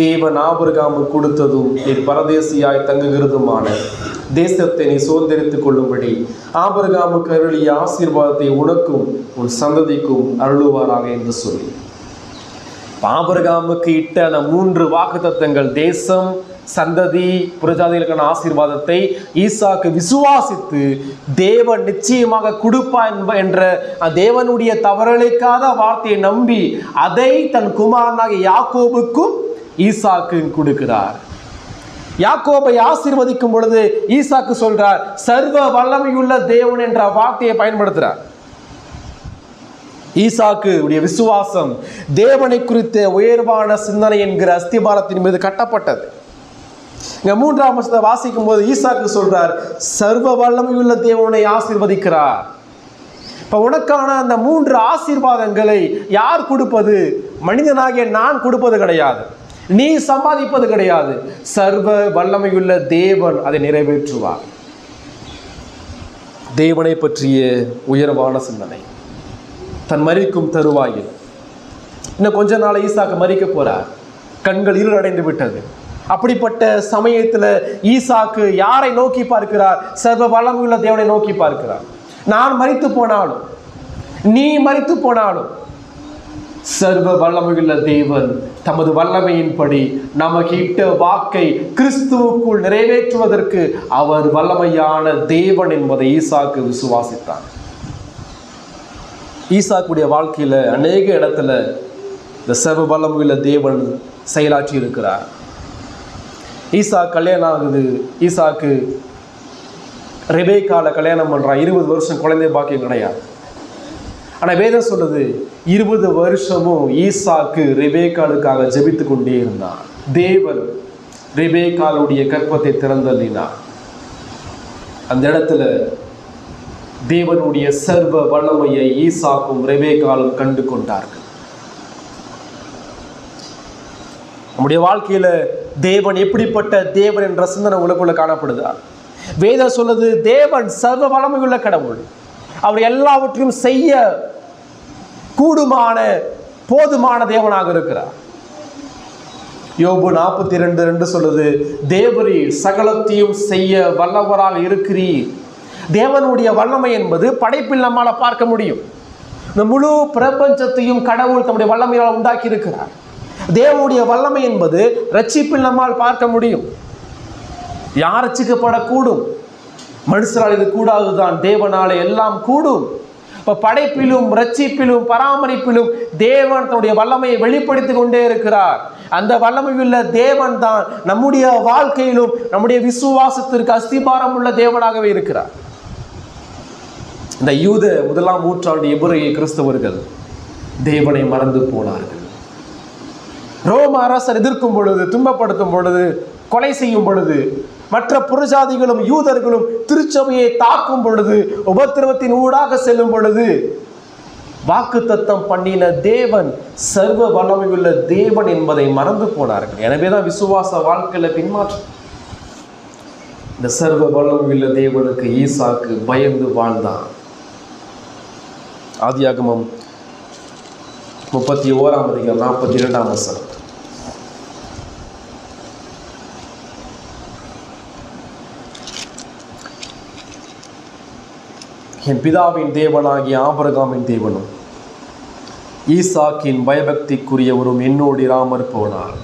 தேவன் ஆபிரகாமுக்கு கொடுத்ததும் நீ பரதேசியாய் தங்குகிறதுமான தேசத்தை நீ சுதந்திரித்துக் கொள்ளும்படி ஆபிரகாமுக்கு அருளிய ஆசீர்வாதத்தை உனக்கும் உன் சந்ததிக்கும் அருளுவாராக என்று சொல்லி ஆபிரகாமுக்கு இட்ட அந்த 3 வாக்குத்தத்தங்கள், தேசம், சந்ததி, புறஜாதிகளுக்கான ஆசீர்வாதத்தை ஈசாக்கு விசுவாசித்து தேவன் நிச்சயமாக கொடுப்பா என்ற தேவனுடைய தவறளிக்காத வார்த்தையை நம்பி அதை தன் குமாரனாக யாக்கோபுக்கும் ஈசாக்கு கொடுக்கிறார். யாக்கோபை ஆசீர்வதிக்கும் பொழுது ஈசாக்கு சொல்றார், சர்வ வல்லமையுள்ள தேவன் என்ற வார்த்தையை பயன்படுத்துறார். ஈசாக்கு உடைய விசுவாசம் தேவனை குறித்த உயர்வான சிந்தனை என்கிற அஸ்திபாரத்தின் மீது கட்டப்பட்டது. இங்க 3ஆம் வசனத்தை வாசிக்கும் போது ஈசாக்கு சொல்றார், சர்வ வல்லமையுள்ள தேவனை ஆசீர்வதிக்கிறார். இப்ப உனக்கான அந்த 3 ஆசீர்வாதங்களை யார் கொடுப்பது? மனிதனாகிய நான் கொடுப்பது கிடையாது, நீ சம்பாதிப்பது கிடையாது. சர்வ வல்லமையுள்ள தேவன் அதை நிறைவேற்றுவார். தேவனை பற்றிய உயர்வான சிந்தனை தன் மரிக்கும் தருவாயில். இன்னும் கொஞ்ச நாள் ஈசாக்கு மரிக்க போறார். கண்கள் இருளடைந்து விட்டது. அப்படிப்பட்ட சமயத்துல ஈசாக்கு யாரை நோக்கி பார்க்கிறார்? சர்வ வல்லமையுள்ள தேவனை நோக்கி பார்க்கிறார். நான் மரித்து போனாலும், நீ மரித்து போனாலும், சர்வ வல்லமையுள்ள தேவன் தமது வல்லமையின்படி நமக்கு இட்ட வாக்கை கிறிஸ்துவுக்குள் நிறைவேற்றுவதற்கு அவர் வல்லமையான தேவன் என்பதை ஈசாக்கு விசுவாசித்தார். ஈசாக்குடைய வாழ்க்கையில அநேக இடத்துல இந்த சர்வ வல்லமையுள்ள தேவன் செயலாற்றி இருக்கிறார். ஈசாக்கு கல்யாணம் ஆகுது. ஈசாக்கு ரெபேக்கால கல்யாணம் பண்றான். 20 வருஷம் குழந்தை பாக்கியம் கிடையாது. ஆனா வேதம் சொல்லுது 20 வருஷமும் ஈசாக்கு ரெபேக்காலுக்காக ஜெபித்து கொண்டே இருந்தான். தேவன் ரெபேக்காலுடைய கற்பத்தை திறந்தள்ளினார். அந்த இடத்துல தேவனுடைய சர்வ வல்லமையை ஈசாக்கும் ரெபேக்காலும் கண்டு கொண்டார்கள். நம்முடைய வாழ்க்கையில தேவன் எப்படிப்பட்ட தேவன் என்ற சிந்தனை உங்களுக்குள்ள காணப்படுதா? வேதம் சொல்லுது தேவன் சர்வ வல்லமையுள்ள கடவுள். அவர் எல்லாவற்றையும் செய்ய கூடுமான போதுமான தேவனாக இருக்கிறார். யோபு 42:2 சொல்லுது, தேவரீர் சகலத்தையும் செய்ய வல்லவராக இருக்கிறீர். தேவனுடைய வல்லமை என்பது படைப்பில் நம்மால பார்க்க முடியும். இந்த முழு பிரபஞ்சத்தையும் கடவுள் தம்முடைய வல்லமையால் உண்டாக்கி இருக்கிறார். தேவனுடைய வல்லமை என்பது ரட்சிப்பில் நம்மால் பார்க்க முடியும். யார் ரட்சிக்கப்படக்கூடும்? மனுஷரால் இது கூடாதுதான், தேவனாலே எல்லாம் கூடும். இப்ப படைப்பிலும் ரட்சிப்பிலும் பராமரிப்பிலும் தேவன் தன்னுடைய வல்லமையை வெளிப்படுத்தி கொண்டே இருக்கிறார். அந்த வல்லமையுள்ள தேவன் தான் நம்முடைய வாழ்க்கையிலும் நம்முடைய விசுவாசத்திற்கு அஸ்திபாரம் உள்ள தேவனாகவே இருக்கிறார். இந்த யூத முதலாம் நூற்றாண்டு எபிரேய கிறிஸ்தவர்கள் தேவனை மறந்து போனார்கள். ரோம அரசர் எதிர்க்கும் பொழுது, துன்பப்படுத்தும் பொழுது, கொலை செய்யும் பொழுது, மற்ற புறஜாதிகளும் யூதர்களும் திருச்சபையை தாக்கும் பொழுது, உபத்திரவத்தின் ஊடாக செல்லும் பொழுது, வாக்குத்தத்தம் பண்ணின தேவன் சர்வ வல்லமையுள்ள தேவன் என்பதை மறந்து போனார்கள். எனவேதான் விசுவாச வாழ்க்கையில பின்மாற்றம். இந்த சர்வ வல்லமையுள்ள தேவனுக்கு ஈசாக்கு பயந்து வாழ்ந்தான். ஆதியாகமம் 31:42 என் பிதாவின் தேவனாகிய ஆபிரகாமின் தேவனும் ஈசாக்கின் பயபக்திக்குரியவரும் என்னோடு இராமற் போனார்.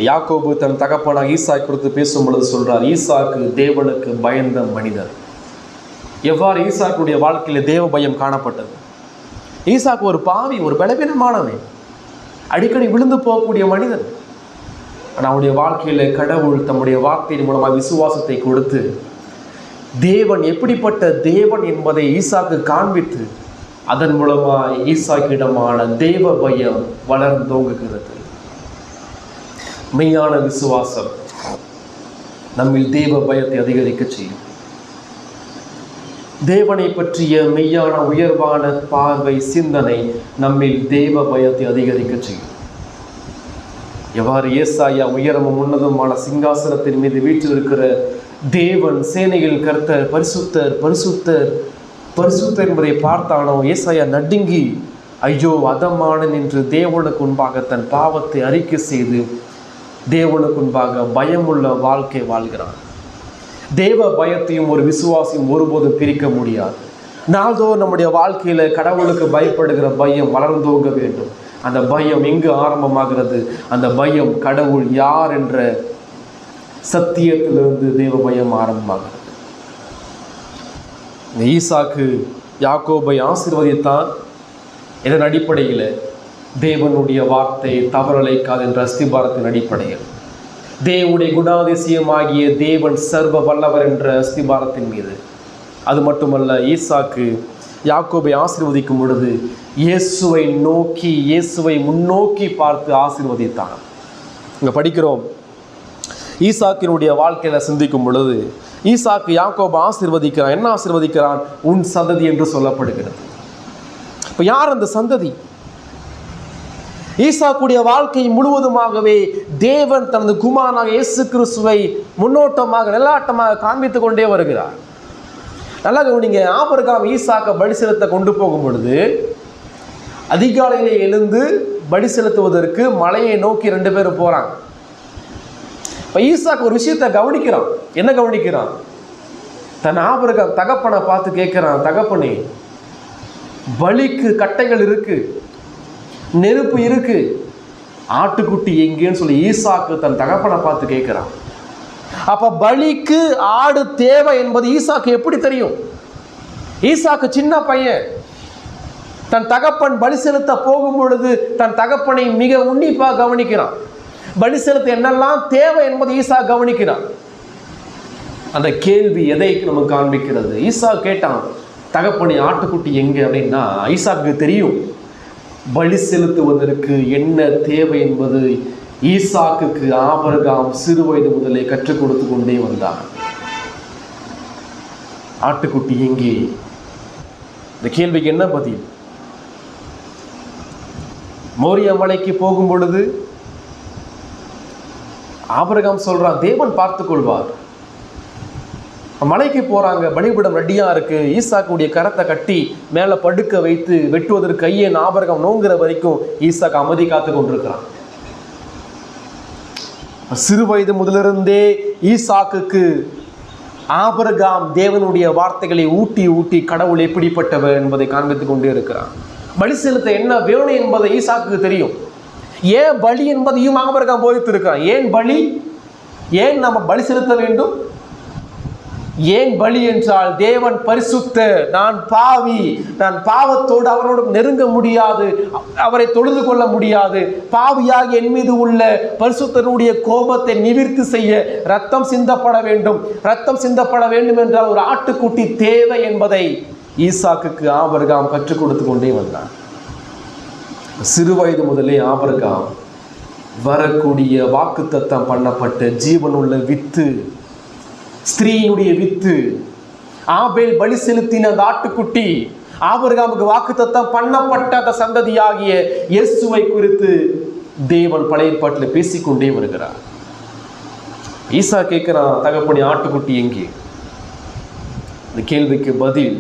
யாக்கோபு தன் தகப்பனாக ஈசாக் குறித்து பேசும் பொழுது சொல்றார், ஈசாக்கு தேவனுக்கு பயந்த மனிதர். எவ்வாறு ஈசாக்குடைய வாழ்க்கையில தேவ பயம் காணப்பட்டது? ஈசாக்கு ஒரு பாவி, ஒரு பலவீனமானவன், அடிக்கடி விழுந்து போகக்கூடிய மனிதன். ஆனால் அவனுடைய வாழ்க்கையில கடவுள் தம்முடைய வார்த்தையின் மூலமாக விசுவாசத்தை கொடுத்து தேவன் எப்படிப்பட்ட தேவன் என்பதை ஈசாக்கு காண்பித்து அதன் மூலமாக ஈசாக்கிடமான தேவ பயம் வளர்ந்தோங்குகிறது. மெய்யான விசுவாசம் நம்மில் தேவ பயத்தை அதிகரிக்க செய்யும். தேவனை பற்றிய மெய்யான உயர்வான பார்வை, சிந்தனை நம்மில் தேவ பயத்தை அதிகரிக்க செய்யும். எவ்வாறு ஏசாயா உயரமும் உன்னதமான சிங்காசனத்தின் மீது வீற்றிருக்கிற தேவன், சேனையில் கர்த்தர், பரிசுத்தர் பரிசுத்தர் பரிசுத்தர் என்பதை பார்த்தானோ, ஏசாயா நடுங்கி ஐயோ அதமானன் என்று தேவனுக்கு முன்பாக தன் பாவத்தை அறிக்கை செய்து தேவனுக்கு முன்பாக பயமுள்ள வாழ்க்கை வாழ்கிறான். தேவ பயத்தையும் ஒரு விசுவாசியும் ஒருபோதும் பிரிக்க முடியாது. நாள்தோறும் நம்முடைய வாழ்க்கையில கடவுளுக்கு பயப்படுகிற பயம் வளர்ந்தோங்க வேண்டும். அந்த பயம் எங்கு ஆரம்பமாகிறது? அந்த பயம் கடவுள் யார் என்ற சத்தியத்திலிருந்து தேவ பயம் ஆரம்பமாகிறது. ஈசாக்கு யாக்கோபை ஆசீர்வதித்தான். இதன் அடிப்படையில் தேவனுடைய வார்த்தை தவறலைக்காது என்ற அஸ்திபாரத்தின் அடிப்படையில், தேவனுடைய குணாதிசயமாகிய தேவன் சர்வ வல்லவர் என்ற அஸ்திபாரத்தின் மீது. அது மட்டுமல்ல, ஈசாக்கு யாக்கோபை ஆசீர்வதிக்கும் பொழுது இயேசுவை நோக்கி, இயேசுவை முன்னோக்கி பார்த்து ஆசீர்வதித்தான். இங்க படிக்கிறோம், ஈசாக்கினுடைய வாழ்க்கையில சிந்திக்கும் பொழுது ஈசாக்கு யாக்கோபை ஆசீர்வதிக்கிறான். என்ன ஆசீர்வதிக்கிறான்? உன் சந்ததி என்று சொல்லப்படுகிறது. இப்ப யார் அந்த சந்ததி? ஈசாக்குடைய வாழ்க்கை முழுவதுமாகவே தேவன் தனது குமாரனாக இயேசு கிறிஸ்துவை முன்னோட்டமாக நிலாட்டமாக காண்பித்துக் கொண்டே வருகிறார். நல்லா கவனிங்க, ஆபிரகாம் ஈசாக்க பலி செலுத்த கொண்டு போகும் பொழுது அதிகாலையிலே எழுந்து பலி செலுத்துவதற்கு மலையை நோக்கி 2 பேரும் போறாங்க. இப்ப ஈசாக்கு ஒரு விஷயத்தை கவனிக்கிறான். என்ன கவனிக்கிறான்? தன் ஆபிரகாம் தகப்பனை பார்த்து கேட்கிறான், தகப்பனே, பலிக்கு கட்டைகள் இருக்கு, நெருப்பு இருக்கு, ஆட்டுக்குட்டி எங்கேன்னு சொல்லி ஈசாக்கு தன் தகப்பனை பார்த்து கேட்கிறான். அப்ப பலிக்கு ஆடு தேவை என்பது ஈசாக்கு எப்படி தெரியும்? ஈசாக்கு சின்ன பையன். தன் தகப்பன் பலி செலுத்த போகும் பொழுது தன் தகப்பனை மிக உன்னிப்பாக கவனிக்கிறான். பலி செலுத்த என்னெல்லாம் தேவை என்பது ஈசா கவனிக்கிறான். அந்த கேள்வி எதை நமக்கு காண்பிக்கிறது? ஈசா கேட்டான், தகப்பனை ஆட்டுக்குட்டி எங்க அப்படின்னா, ஈசாக்கு தெரியும் பலி செலுத்துவதற்கு என்ன தேவை என்பது ஈசாக்குக்கு ஆபிரகாம் சிறு வயது முதலே கற்றுக் கொடுத்து கொண்டே வந்தான். ஆட்டுக்குட்டி எங்கே? இந்த கேள்விக்கு என்ன பதில்? மோரியா மலைக்கு போகும் பொழுது ஆபிரகாம் சொல்றான், தேவன் பார்த்துக் கொள்வார். மலைக்கு போறாங்க, பலிபீடம் ரெடியா இருக்கு. ஈசாக்குடைய கரத்தை கட்டி மேல படுக்க வைத்து வெட்டுவதற்கு கையன் ஆபிரகாம் நோங்குற வரைக்கும் ஈசாக்கு அமைதி காத்து கொண்டிருக்கிறான். சிறு வயது முதலிருந்தே ஈசாக்குக்கு ஆபிரகாம் தேவனுடைய வார்த்தைகளை ஊட்டி ஊட்டி கடவுள் எப்படிப்பட்டவர் என்பதை காண்பித்துக் கொண்டே இருக்கிறான். பலி செலுத்த என்ன வேணும் என்பதை ஈசாக்கு தெரியும். ஏன் பலி என்பதையும் ஆபிரகாம் போதித்து இருக்கிறான். ஏன் பலி? ஏன் நம்ம பலி செலுத்த வேண்டும்? ஏன் பலி என்றால் தேவன் பரிசுத்த, நான் பாவி, நான் பாவத்தோடு அவரோடு நெருங்க முடியாது, அவரை தொழுது கொள்ள முடியாது. பாவியாக என் மீது உள்ள பரிசுத்தனுடைய கோபத்தை நிவிர்த்தி செய்ய ரத்தம் சிந்தப்பட வேண்டும். ரத்தம் சிந்தப்பட வேண்டும் என்றால் ஒரு ஆட்டுக்குட்டி தேவை என்பதை ஈசாக்குக்கு ஆபிரகாம் கற்றுக் கொடுத்து கொண்டே வந்தான். சிறு வயது முதலே ஆபிரகாம் வரக்கூடிய வாக்குத்தத்தம் பண்ணப்பட்ட ஜீவனுள்ள வித்து, ஸ்திரீயினுடைய வித்து, ஆபேல் பலி செலுத்தின அந்த ஆட்டுக்குட்டி, ஆபிரகாமுக்கு வாக்குத்தத்தம் பண்ணப்பட்ட அந்த சந்ததியாகிய இயேசுவை குறித்து தேவன் பழைய ஏற்பாட்டில் பேசிக்கொண்டே வருகிறார். ஈசா கேட்கிறான், தகப்பனே ஆட்டுக்குட்டி எங்கே? இந்த கேள்விக்கு பதில்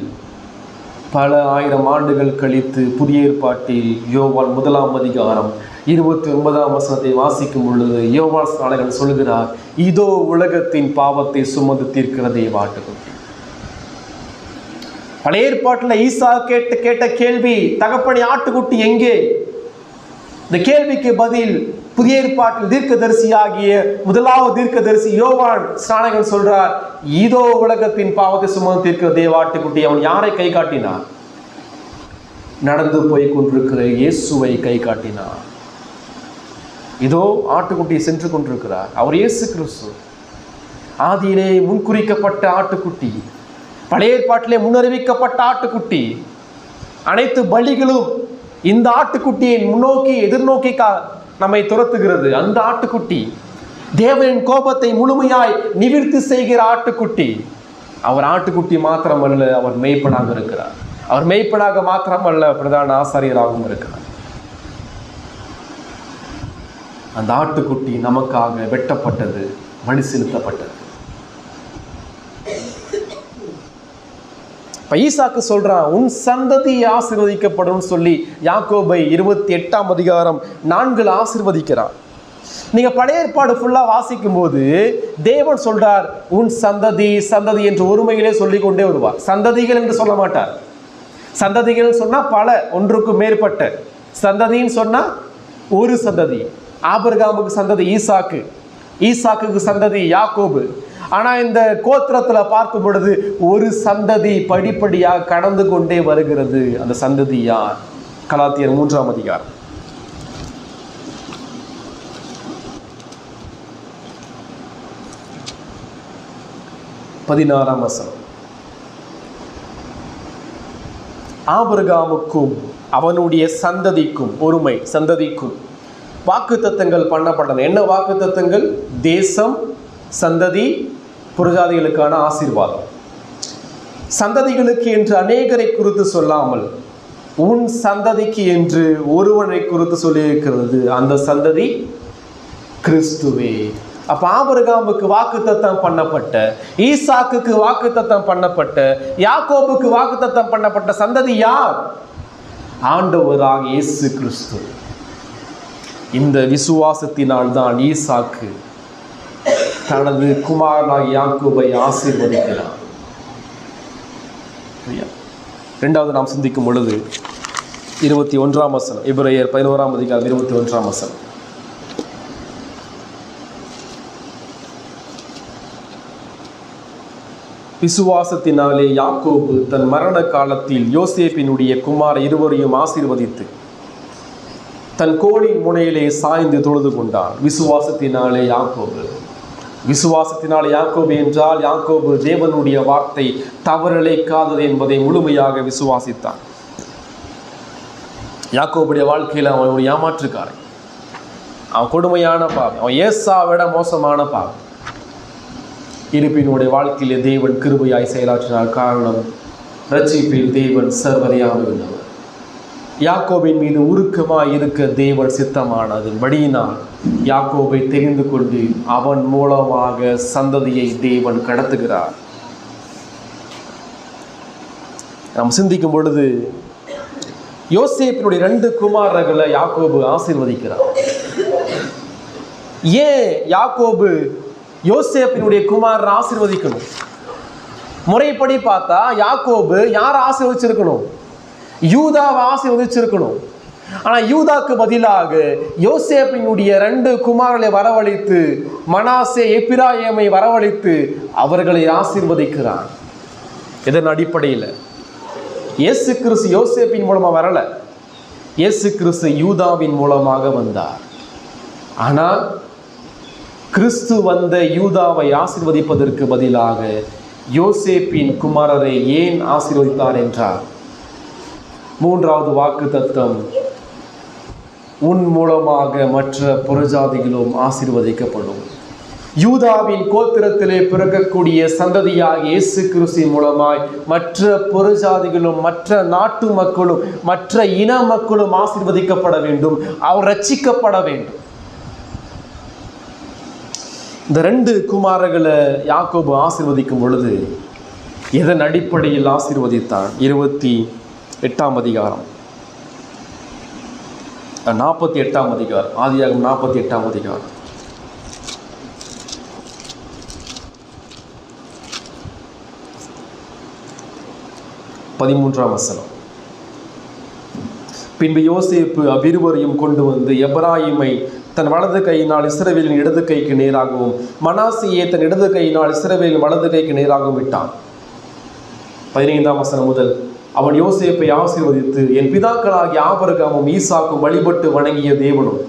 பல ஆயிரம் ஆண்டுகள் கழித்து புதிய ஏற்பாட்டில் யோவான் 1ஆம் அதிகாரம் 29ஆம் வசனத்தை வாசிக்கும் பொழுது யோவான் ஸ்நானகன் சொல்கிறார், இதோ உலகத்தின் பாவத்தை சுமந்து தீர்க்கிற தேவ ஆட்டுக்குட்டி. பழைய ஏற்பாட்டில் ஈசா கேட்ட கேள்வி, தகப்பனே ஆட்டுக்குட்டி எங்கே? இந்த கேள்விக்கு பதில் புதிய ஏற்பாட்டில் தீர்க்கதரிசியாகிய 1வது தீர்க்கதரிசி யோவான் ஸ்நானகன் சொல்றார், இதோ உலகத்தின் பாவத்தை சுமந்து தீர்க்கிற தேவ ஆட்டுக்குட்டி. அவன் யாரை கை காட்டினான்? நடந்து போய் கொண்டிருக்கிற இயேசுவை கை காட்டினார். இதோ ஆட்டுக்குட்டி சென்று கொண்டிருக்கிறார். அவர் இயேசு கிறிஸ்து, ஆதியிலே முன்குறிக்கப்பட்ட ஆட்டுக்குட்டி, பழைய ஏற்பாட்டிலே முன்னறிவிக்கப்பட்ட ஆட்டுக்குட்டி. அனைத்து பலிகளும் இந்த ஆட்டுக்குட்டியை முன்னோக்கி எதிர்நோக்கி நம்மை துரத்துகிறது. அந்த ஆட்டுக்குட்டி தேவனின் கோபத்தை முழுமையாய் நிவிர்த்தி செய்கிற ஆட்டுக்குட்டி. அவர் ஆட்டுக்குட்டி மாத்திரமல்ல, அவர் மேய்ப்பனாக இருக்கிறார். அவர் மேய்ப்பனாக மாத்திரமல்ல, பிரதான ஆசாரியராகவும் இருக்கிறார். அந்த ஆட்டுக்குட்டி நமக்காக வெட்டப்பட்டது, பலி செலுத்தப்பட்டது. ஈசாக்கு சொல்றான், உன் சந்ததி ஆசீர்வதிக்கப்படும் சொல்லி யாக்கோபை 28ஆம் அதிகாரம் 4 ஆசீர்வதிக்கிறான். நீங்க பழைய ஏற்பாடு ஃபுல்லா வாசிக்கும் போது தேவன் சொல்றார், உன் சந்ததி சந்ததி என்று ஒருமையிலே சொல்லிக் கொண்டே வருவார். சந்ததிகள் என்று சொல்ல மாட்டார். சந்ததிகள் சொன்னா பல, ஒன்றுக்கு மேற்பட்ட. சந்ததின்னு சொன்னா ஒரு சந்ததி. ஆபிரகாமுக்கு சந்ததி ஈசாக்கு, ஈசாக்குக்கு சந்ததி யாக்கோபு. ஆனா இந்த கோத்திரத்துல பார்க்கும் பொழுது ஒரு சந்ததி படிப்படியாக கடந்து கொண்டே வருகிறது. அந்த சந்ததி யார்? கலாத்தியர் 3ஆம் அதிகாரம் 16ஆம் வசனம். ஆபிரகாமுக்கும் அவனுடைய சந்ததிக்கும், ஒருமை சந்ததிக்கும் வாக்குத்தத்தங்கள் பண்ணப்பட்டன. என்ன வாக்குத்தத்தங்கள்? தேசம், சந்ததி, புறஜாதிகளுக்கான ஆசீர்வாதம். சந்ததிகளுக்கு என்று அநேகரை குறித்து சொல்லாமல் உன் சந்ததிக்கு என்று ஒருவனை குறித்து சொல்லியிருக்கிறது. அந்த சந்ததி கிறிஸ்துவே. அப்ப ஆபிரகாமுக்கு வாக்குத்தத்தம் பண்ணப்பட்ட, ஈசாக்குக்கு வாக்குத்தத்தம் பண்ணப்பட்ட, யாக்கோபுக்கு வாக்குத்தத்தம் பண்ணப்பட்ட சந்ததி யார்? ஆண்டவராக இயேசு கிறிஸ்து. இந்த விசுவாசத்தினால் தான் ஈசாக்கு தனது குமாரனாக யாக்கோபை ஆசீர்வதிக்கிறார். இரண்டாவது நாம் சிந்திக்கும் பொழுது 21ஆம் வசனம், எபிரேயர் 11ஆம் அதிகாரம் 21ஆம் வசனம். விசுவாசத்தினாலே யாக்கோபு தன் மரண காலத்தில் யோசேப்பினுடைய குமார இருவரையும் ஆசீர்வதித்து தன் கோலின் முனையிலே சாய்ந்து தொழுது கொண்டான். விசுவாசத்தினாலே யாக்கோபு. விசுவாசத்தினாலே யாக்கோபு என்றால் யாக்கோபு தேவனுடைய வார்த்தை தவறிழைக்காதது என்பதை முழுமையாக விசுவாசித்தான். யாக்கோபுடைய வாழ்க்கையில் அவன் ஒரு ஏமாற்றுக்காரன், அவன் கொடுமையான பாவம், அவன் ஏசாவிட மோசமான பாவம். இருப்பினுடைய வாழ்க்கையிலே தேவன் கிருபையாய் செயலாற்றினார். காரணம், ரட்சிப்பில் தேவன் சர்வதையாக இருந்தவர். யாக்கோபின் மீது உருக்கமாய் இருக்க தேவன் சித்தமானது படியினால் யாக்கோபை தெரிந்து கொண்டு அவன் மூலமாக சந்ததியை தேவன் கடத்துகிறார். நாம் சிந்திக்கும் பொழுது யோசேப்பினுடைய 2 குமாரர்களை யாக்கோபு ஆசீர்வதிக்கிறார். ஏன் யாக்கோபு யோசேப்பினுடைய குமாரரை ஆசீர்வதிக்கணும்? முறைப்படி பார்த்தா யாக்கோபு யார் ஆசீர்வதிச்சிருக்கணும்? யூதாவை ஆசீர்வதிச்சிருக்கணும். ஆனா யூதாக்கு பதிலாக யோசேப்பினுடைய 2 குமாரர்களை வரவழைத்து, மனாசே எப்பிராயீமை வரவழைத்து அவர்களை ஆசீர்வதிக்கிறான். இதன் அடிப்படையில் இயேசு கிறிஸ்து யோசேப்பின் மூலமா வரல, இயேசு கிறிஸ்து யூதாவின் மூலமாக வந்தார். ஆனால் கிறிஸ்து வந்த யூதாவை ஆசீர்வதிப்பதற்கு பதிலாக யோசேப்பின் குமாரரை ஏன் ஆசீர்வதித்தார் என்றார், 3வது வாக்குத்தத்தம், உன் மூலமாக மற்ற புறஜாதிகளும் ஆசீர்வதிக்கப்படும். யூதாவின் கோத்திரத்திலே பிறக்கக்கூடிய சந்ததியாக இயேசு கிறிஸ்துவின் மூலமாய் மற்ற புறஜாதிகளும் மற்ற நாட்டு மக்களும் மற்ற இன மக்களும் ஆசீர்வதிக்கப்பட வேண்டும், அவர் ரட்சிக்கப்பட வேண்டும். இந்த 2 குமாரர்களை யாக்கோபு ஆசீர்வதிக்கும் பொழுது எதன் அடிப்படையில் ஆசீர்வதித்தான்? 28ஆம் அதிகாரம், 48ஆம் அதிகாரம், ஆதியாகமம் 48ஆம் அதிகாரம் 13ஆம் வசனம். பின்பு யோசேப்பு அவ்விருவரையும் கொண்டு வந்து எப்பிராயீமை தன் வலது கையினால் இஸ்ரவேலின் இடது கைக்கு நேராகவும் மனாசேயை தன் இடது கையினால் இஸ்ரவேலின் வலது கைக்கு நேராகவும் விட்டான். 15ஆம் வசனம் முதல், அவன் யோசேப்பை ஆசீர்வதித்து, என் பிதாக்களாகிய ஆபிரகாமும் ஈசாக்கும் வழிபட்டு வணங்கிய தேவனும்,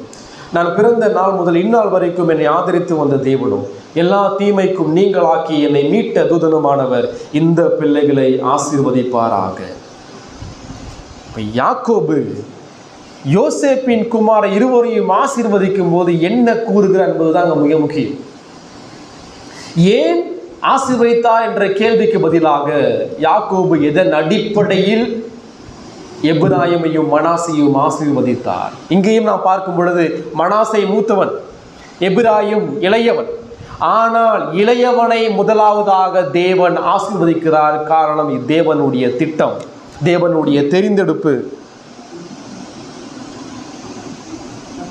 நான் பிறந்த நாள் முதல் இந்நாள் வரைக்கும் என்னை ஆதரித்து வந்த தேவனும், எல்லா தீமைக்கும் நீங்களாக்கி என்னை மீட்ட தூதனுமானவர் இந்த பிள்ளைகளை ஆசீர்வதிப்பாராக. யாக்கோபு யோசேப்பின் குமார இருவரையும் ஆசீர்வதிக்கும் போது என்ன கூறுகிறார் என்பதுதான் மிக முக்கியம். ஏன் ஆசீர்வதித்தார் என்ற கேள்விக்கு பதிலாக யாக்கோபு எதன் அடிப்படையில் எப்பிராயீமையும் மனாசேயையும் ஆசீர்வதித்தார்? இங்கேயும் நாம் பார்க்கும் பொழுது மனாசே மூத்தவன், எப்பிராயீம் இளையவன். ஆனால் இளையவனை முதலாவதாக தேவன் ஆசீர்வதிக்கிறார். காரணம், தேவனுடைய திட்டம், தேவனுடைய தெரிந்தெடுப்பு.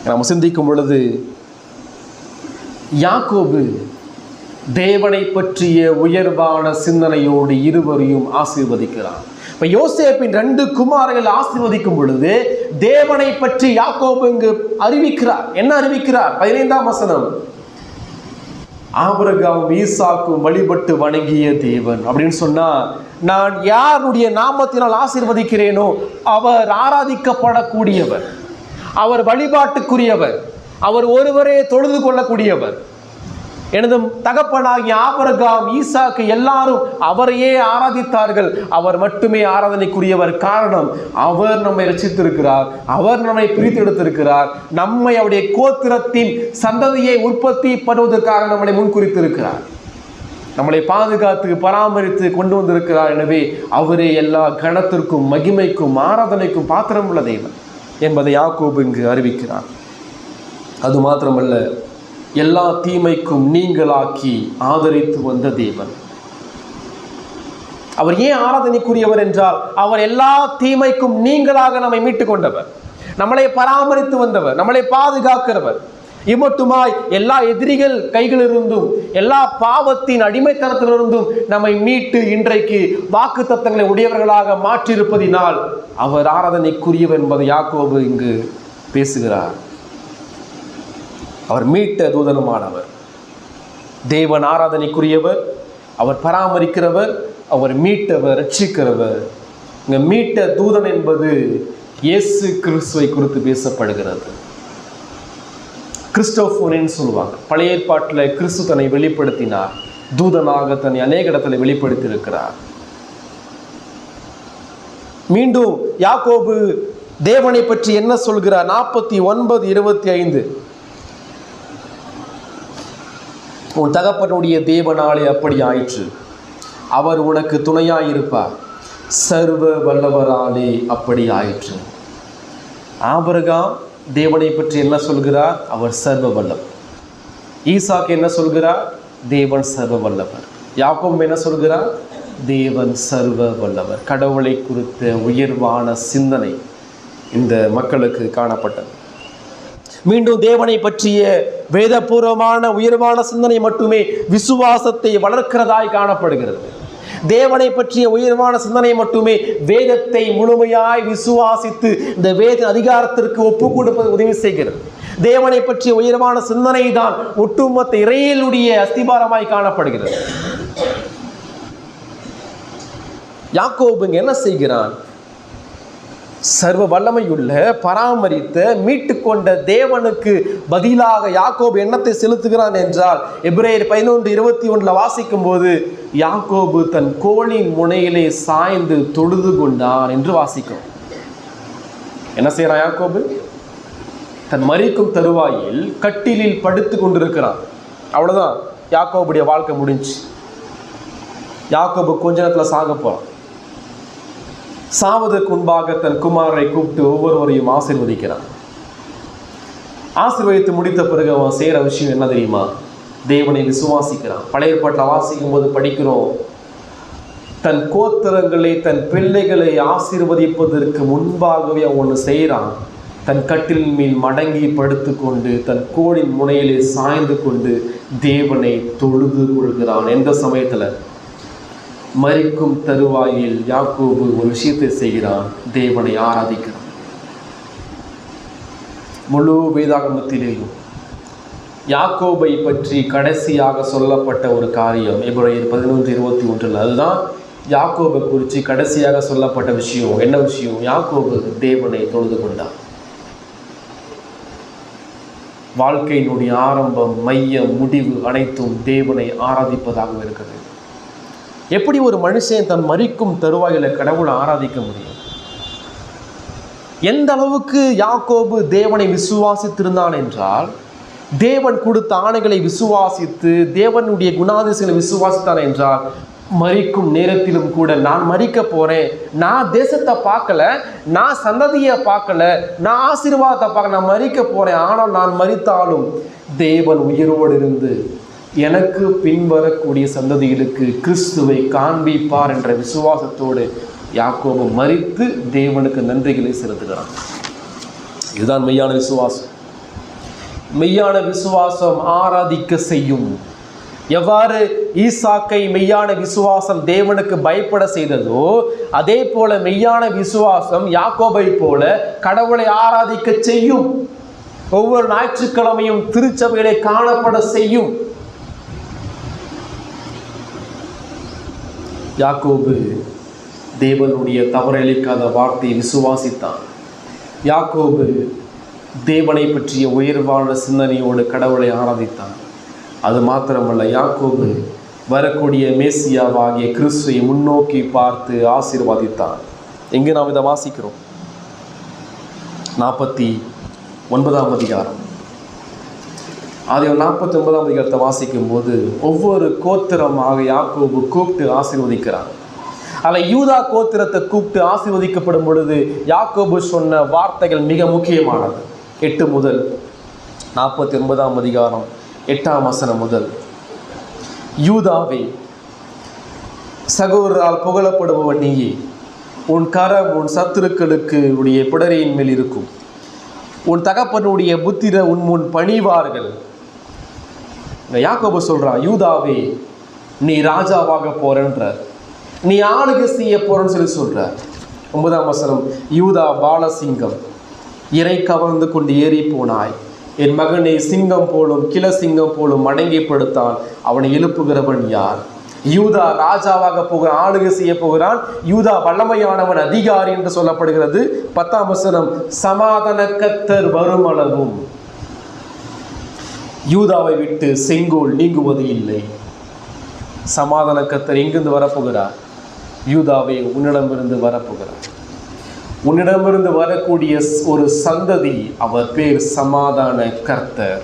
நாம் சிந்திக்கும் பொழுது யாக்கோபு தேவனை பற்றிய உயர்வான சிந்தனையோடு இருவரையும் ஆசீர்வதிக்கிறார். இப்ப யோசேப்பின் 2 குமாரர்கள் ஆசீர்வதிக்கும் பொழுது தேவனை பற்றி யாக்கோபு இங்கு அறிவிக்கிறார். என்ன அறிவிக்கிறார்? 15ஆம் வசனம், ஆபிரகாமும் ஈசாக்கும் வழிபட்டு வணங்கிய தேவன் அப்படின்னு சொன்னா, நான் யாருடைய நாமத்தினால் ஆசீர்வதிக்கிறேனோ அவர் ஆராதிக்கப்படக்கூடியவர், அவர் வழிபாட்டுக்குரியவர், அவர் ஒருவரே தொழுது கொள்ளக்கூடியவர். எனது தகப்பனாகிய ஆபிரகாம், ஈசாக்கு எல்லாரும் அவரையே ஆராதித்தார்கள். அவர் மட்டுமே ஆராதனைக்குரியவர். காரணம், அவர் நம்மை ரட்சித்திருக்கிறார், அவர் நம்மை பிரித்தெடுத்திருக்கிறார், நம்மை அவருடைய கோத்திரத்தின் சந்ததியை உற்பத்தி பண்ணுவதற்காக நம்மளை முன்குறித்திருக்கிறார், நம்மளை பாதுகாத்து பராமரித்து கொண்டு வந்திருக்கிறார். எனவே அவரே எல்லா கணத்திற்கும் மகிமைக்கும் ஆராதனைக்கும் பாத்திரம் உள்ள தேவன் என்பதை யாக்கோபு இங்கு அறிவிக்கிறார். அது மாத்திரமல்ல, எல்லா தீமைக்கும் நீங்களாக்கி ஆதரித்து வந்த தேவன். அவர் ஏன் ஆராதனைக்குரியவர் என்றால், அவர் எல்லா தீமைக்கும் நீங்களாக நம்மை மீட்டு கொண்டவர், நம்மளை பராமரித்து வந்தவர், நம்மளை பாதுகாக்கிறவர். இம்மட்டுமாய் எல்லா எதிரிகள் கைகளிலிருந்தும் எல்லா பாவத்தின் அடிமைத்தனத்திலிருந்தும் நம்மை மீட்டு இன்றைக்கு வாக்கு தத்தங்களை உடையவர்களாக மாற்றியிருப்பதினால் அவர் ஆராதனைக்குரியவர் என்பதை யாக்கோபு இங்கு பேசுகிறார். அவர் மீட்ட தூதனுமானவர், தேவன் ஆராதனைக்குரியவர், அவர் பராமரிக்கிறவர், அவர் மீட்டவர், ரட்சிக்கிறவர். இங்க மீட்ட தூதன் என்பது இயேசு கிறிஸ்துவை குறித்து பேசப்படுகிறது. கிறிஸ்டோபோனின்னு சொல்லுவாங்க. பழைய ஏற்பாட்டில் கிறிஸ்து தன்னை வெளிப்படுத்தினார், தூதனாக தன்னை அநேக இடத்துல வெளிப்படுத்தி இருக்கிறார். மீண்டும் யாக்கோபு தேவனை பற்றி என்ன சொல்கிறார்? 49:25, உன் தகப்பனுடைய தேவனாலே அப்படி ஆயிற்று, அவர் உனக்கு துணையாயிருப்பார், சர்வ வல்லவராலே அப்படி ஆயிற்று. ஆபிரகாம் தேவனை பற்றி என்ன சொல்கிறார்? அவர் சர்வ வல்லவர். ஈசாக்கு என்ன சொல்கிறார்? தேவன் சர்வ வல்லவர். யாக்கோபு என்ன சொல்கிறார்? தேவன் சர்வ வல்லவர். கடவுளை குறித்த உயர்வான சிந்தனை இந்த மக்களுக்கு காணப்பட்டது. மீண்டும் தேவனை பற்றிய வேதபூர்வமான உயர்வான சிந்தனை மட்டுமே விசுவாசத்தை வளர்க்கிறதாய் காணப்படுகிறது. தேவனை பற்றிய உயர்வான சிந்தனை மட்டுமே வேதத்தை முழுமையாய் விசுவாசித்து இந்த வேத அதிகாரத்திற்கு ஒப்பு கொடுப்பது உதவி செய்கிறது. தேவனை பற்றிய உயர்வான சிந்தனை தான் ஒட்டுமொத்த இறையிலுடைய அஸ்திபாரமாய் காணப்படுகிறது. யாக்கோபு என்ன செய்கிறான்? சர்வ வல்லமையுள்ள பராமரித்த மீட்டு கொண்ட தேவனுக்கு பதிலாக யாக்கோபு எண்ணத்தை செலுத்துகிறான் என்றால் எபிரேயர் 11:21 வாசிக்கும் போது யாக்கோபு தன் கோலின் முனையிலே சாய்ந்து தொழுது கொண்டான் என்று வாசிக்கும். என்ன செய்யறான் யாக்கோபு? தன் மரிக்கும் தருவாயில் கட்டிலில் படுத்து கொண்டிருக்கிறான். அவ்வளவுதான், யாக்கோபுடைய வாழ்க்கை முடிஞ்சு. யாக்கோபு கொஞ்ச நேரத்தில் சாக போறான். சாவதற்கு முன்பாக தன் குமாரரை கூப்பிட்டு ஒவ்வொருவரையும் ஆசீர்வதிக்கிறான். ஆசீர்வதித்து முடித்த பிறகு அவன் செய்கிற விஷயம் என்ன தெரியுமா? தேவனை விசுவாசிக்கிறான். பழைய ஏற்பாட்டில் வாசிக்கும் போது படிக்கிறோம், தன் கோத்திரங்களை தன் பிள்ளைகளை ஆசீர்வதிப்பதற்கு முன்பாகவே அவன் ஒன்று செய்கிறான். தன் கட்டில் மேல் மடங்கி படுத்து கொண்டு தன் கோலின் முனையிலே சாய்ந்து கொண்டு தேவனை தொழுது கொள்கிறான். எந்த சமயத்தில்? மரிக்கும் தருவாயில் யாக்கோபு ஒரு விஷயத்தை செய்கிறான், தேவனை ஆராதிக்கிறான். முழு வேதாகமத்திலேயும் யாக்கோபை பற்றி கடைசியாக சொல்லப்பட்ட ஒரு காரியம் எபிரேயர் 11:21. அதுதான் யாக்கோபை குறித்து கடைசியாக சொல்லப்பட்ட விஷயம். என்ன விஷயம்? யாக்கோபு தேவனை தொழுது கொண்டான். வாழ்க்கையினுடைய ஆரம்பம், மையம், முடிவு அனைத்தும் தேவனை ஆராதிப்பதாக இருக்கிறது. எப்படி ஒரு மனுஷன் தன் மரிக்கும் தருவாயில கடவுளை ஆராதிக்க முடியும்? எந்த அளவுக்கு யாக்கோபு தேவனை விசுவாசித்திருந்தான் என்றால், தேவன் கொடுத்த ஆணைகளை விசுவாசித்து தேவனுடைய குணாதிசயங்களை விசுவாசித்தான் என்றால், மரிக்கும் நேரத்திலும் கூட நான் மரிக்க போறேன், நான் தேசத்தை பார்க்கல, நான் சந்ததியை பார்க்கல, நான் ஆசீர்வாதத்தை பார்க்கல, நான் மரிக்க போறேன், ஆனால் நான் மரித்தாலும் தேவன் உயிரோடு இருந்து எனக்கு பின்வரக்கூடிய சந்ததிகளுக்கு கிறிஸ்துவை காண்பிப்பார் என்ற விசுவாசத்தோடு யாக்கோபு மரித்து தேவனுக்கு நன்றிகளை செலுத்துகிறான். இதுதான் மெய்யான விசுவாசம். மெய்யான விசுவாசம் ஆராதிக்க செய்யும். எவ்வாறு ஈசாக்கை மெய்யான விசுவாசம் தேவனுக்கு பயப்பட செய்ததோ, அதே போல மெய்யான விசுவாசம் யாக்கோபை போல கடவுளை ஆராதிக்க செய்யும். ஒவ்வொரு ஞாயிற்றுக்கிழமையும் திருச்சபைகளை காணப்பட செய்யும். யாக்கோபு தேவனுடைய தவறளிக்காத வார்த்தையை விசுவாசித்தான். யாக்கோபு தேவனை பற்றிய உயர்வான சிந்தனையோடு கடவுளை ஆராதித்தான். அது மாத்திரமல்ல, யாக்கோபு வரக்கூடிய மேசியாவாகிய கிறிஸ்துவை முன்னோக்கி பார்த்து ஆசீர்வாதித்தான். எங்கே நாம் இதை வாசிக்கிறோம்? 49ஆம் அதிகாரம். அதை 49ஆம் அதிகாரத்தை வாசிக்கும் போது ஒவ்வொரு கோத்திரமாக யாக்கோபு கூப்பிட்டு ஆசீர்வதிக்கிறான். அதில் யூதா கோத்திரத்தை கூப்பிட்டு ஆசீர்வதிக்கப்படும் பொழுது யாக்கோபு சொன்ன வார்த்தைகள் மிக முக்கியமானது. 8 முதல் 49ஆம் அதிகாரம் 8ஆம் வசனம் முதல். யூதாவே, சகோதரால் புகழப்படுபவன் நீயே, உன் கரம் உன் சத்துருக்களுக்கு உடைய பிடரியின் மேல் இருக்கும், உன் தகப்பனுடைய புத்திர உன் முன் பணிவார்கள். யாக்கோபு சொல்றான், யூதாவே நீ ராஜாவாக போறன்ற, நீ ஆளுகை செய்ய போறன்னு சொல்ற. 9ஆம் வசனம், யூதா பாலசிங்கம், இறை கவர்ந்து கொண்டு ஏறி போனாய், என் மகனை சிங்கம் போலும் கிள சிங்கம் போலும் அடங்கிப்படுத்தான், அவனை எழுப்புகிறவன் யார்? யூதா ராஜாவாக போகிறான், ஆளுகை செய்ய போகிறான். யூதா வல்லமையானவன், அதிகாரி என்று சொல்லப்படுகிறது. 10ஆம் வசனம், சமாதான கர்த்தர் வரும் அளவும் யூதாவை விட்டு செங்கோல் நீங்குவது இல்லை. சமாதான கர்த்தர் எங்கிருந்து வரப்போகிறார்? யூதாவை உன்னிடமிருந்து வரப்போகிறார். உன்னிடமிருந்து வரக்கூடிய ஒரு சந்ததி, அவர் பேர் சமாதான கர்த்தர்.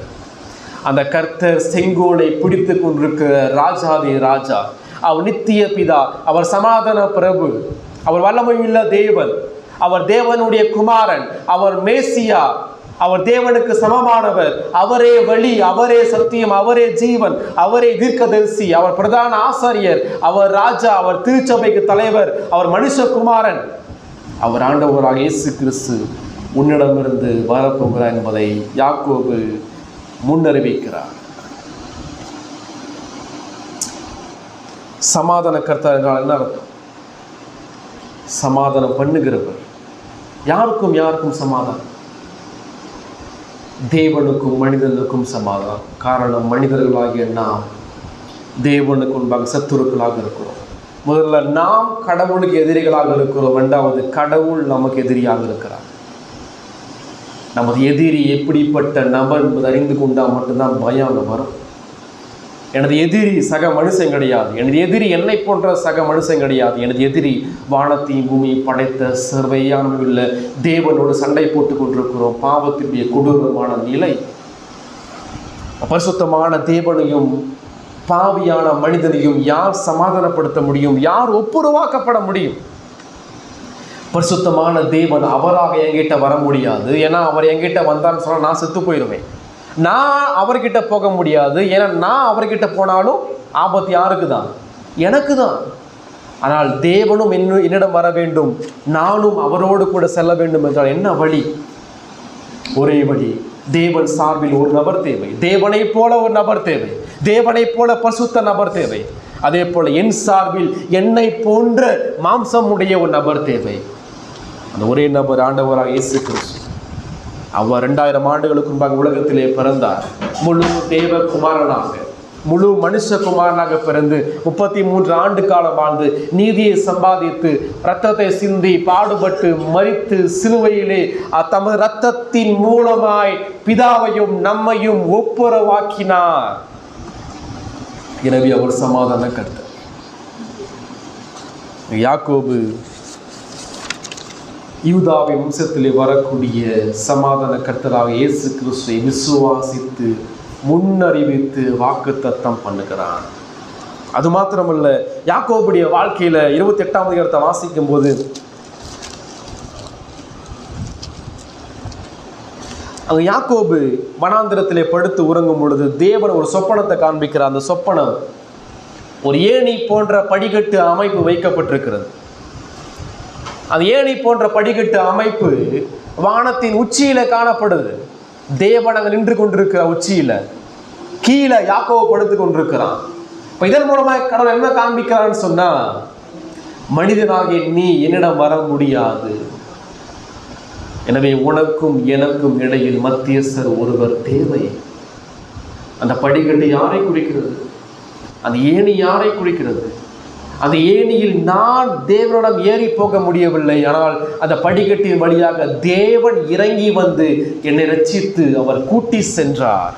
அந்த கர்த்தர் செங்கோலை பிடித்து கொண்டிருக்கிற ராஜாதி ராஜா, அவர் நித்திய பிதா, அவர் சமாதான பிரபு, அவர் வல்லமையுள்ள தேவன், அவர் தேவனுடைய குமாரன், அவர் மேசியா, அவர் தேவனுக்கு சமமானவர், அவரே வழி, அவரே சத்தியம், அவரே ஜீவன், அவரே தீர்க்கதரிசி, அவர் பிரதான ஆசாரியர், அவர் ராஜா, அவர் திருச்சபைக்கு தலைவர், அவர் மனுஷகுமாரன், அவர் ஆண்டவராக இயேசு கிறிஸ்து உன்னிடமிருந்து வரப்போகிறார் என்பதை யாக்கோபு முன்னறிவிக்கிறார். சமாதான கர்த்தர் என்றால் என்ன அர்த்தம்? சமாதானம் பண்ணுகிறவர். யாருக்கும் யாருக்கும் சமாதானம்? தேவனுக்கும் மனிதனுக்கும் சமாதானம். காரணம், மனிதர்களாகிய நாம் தேவனுக்கு முன்பாக சத்துருக்களாக இருக்கிறோம். முதல்ல நாம் கடவுளுக்கு எதிரிகளாக இருக்கிறோம். இரண்டாவது, கடவுள் நமக்கு எதிரியாக இருக்கிறார். நமது எதிரி எப்படிப்பட்ட நபர் என்பது அறிந்து கொண்டால் மட்டும்தான் பயம் வரும். எனது எதிரி சக மனுஷன் கிடையாது. எனது எதிரி என்னை போன்ற சக மனுஷன் கிடையாது. எனது எதிரி வானத்தையும் பூமியை படைத்த சர்வையானவுள்ள தேவனோடு சண்டை போட்டுக் கொண்டிருக்கிறோம். பாவத்தினுடைய கொடூரமான நிலை. பரிசுத்தமான தேவனையும் பாவியான மனிதனையும் யார் சமாதானப்படுத்த முடியும்? யார் ஒப்புரவாக்கப்பட முடியும்? பரிசுத்தமான தேவன் அவராக என்கிட்ட வர முடியாது. ஏன்னா அவர் என்கிட்ட வந்தான்னு சொன்னால் நான் செத்து போயிடுவேன். நான் அவர்கிட்ட போக முடியாது. ஏன்னா நான் அவர்கிட்ட போனாலும் ஆபத்து யாருக்கு தான்? எனக்கு தான். ஆனால் தேவனும் என்னிடம் வர வேண்டும், நானும் அவரோடு கூட செல்ல வேண்டும் என்றால் என்ன வழி? ஒரே வழி. தேவன் சார்பில் ஒரு நபர் தேவை. தேவனை போல ஒரு நபர் தேவை. தேவனை போல பரிசுத்த நபர் தேவை. அதே போல என் சார்பில் என்னை போன்ற மாம்சம் உடைய ஒரு நபர் தேவை. அந்த ஒரே நபர் ஆண்டவராக இயேசு கிறிஸ்து. அவர் 2000 ஆண்டுகளுக்கு முன்பாக உலகத்திலே பிறந்தார். முழு தேவகுமாரனாக, முழு மனுஷகுமாரனாக பிறந்து 33 ஆண்டு காலம் வாழ்ந்து நீதியை சம்பாதித்து இரத்தத்தை சிந்தி பாடுபட்டு மரித்து சிலுவையிலே தமது இரத்தத்தின் மூலமாய் பிதாவையும் நம்மையும் ஒப்புரவாக்கினார். எனவே அவர் சமாதான கர்த்தர். யாக்கோபு யூதாவின் வம்சத்திலே வரக்கூடிய சமாதான கர்த்தராக இயேசு கிறிஸ்துவை விசுவாசித்து முன்னறிவித்து வாக்குத்தத்தம் பண்ணுகிறான். அது மாத்திரமல்ல, யாக்கோபுடைய வாழ்க்கையில 28ஆம் அதிகாரத்தை வாசிக்கும் போது அங்க யாக்கோபு வனாந்திரத்திலே படுத்து உறங்கும் பொழுது தேவன் ஒரு சொப்பனத்தை காண்பிக்கிறார். அந்த சொப்பனம் ஒரு ஏணி போன்ற படிக்கட்டு அமைப்பு வைக்கப்பட்டிருக்கிறது. அந்த ஏணி போன்ற படிக்கட்டு அமைப்பு வானத்தின் உச்சியில காணப்படுது. தேவன் அங்க நின்று கொண்டிருக்கிற உச்சியில, கீழே யாக்கோபு படுத்து கொண்டிருக்கிறான். இப்ப இதன் மூலமாக கடவுள் என்ன காண்பிக்கிறான்னு சொன்னா, மனிதனாகிய நீ என்னிடம் வர முடியாது. எனவே உனக்கும் எனக்கும் இடையில் மத்தியஸ்தர் ஒருவர் தேவை. அந்த படிக்கட்டு யாரை குறிக்கிறது? அந்த ஏணி யாரை குறிக்கிறது? அந்த ஏணியில் நான் தேவனிடம் ஏறி போக முடியவில்லை. ஆனால் அந்த படிக்கட்டின் வழியாக தேவன் இறங்கி வந்து என்னை ரட்சித்து அவர் கூட்டி சென்றார்.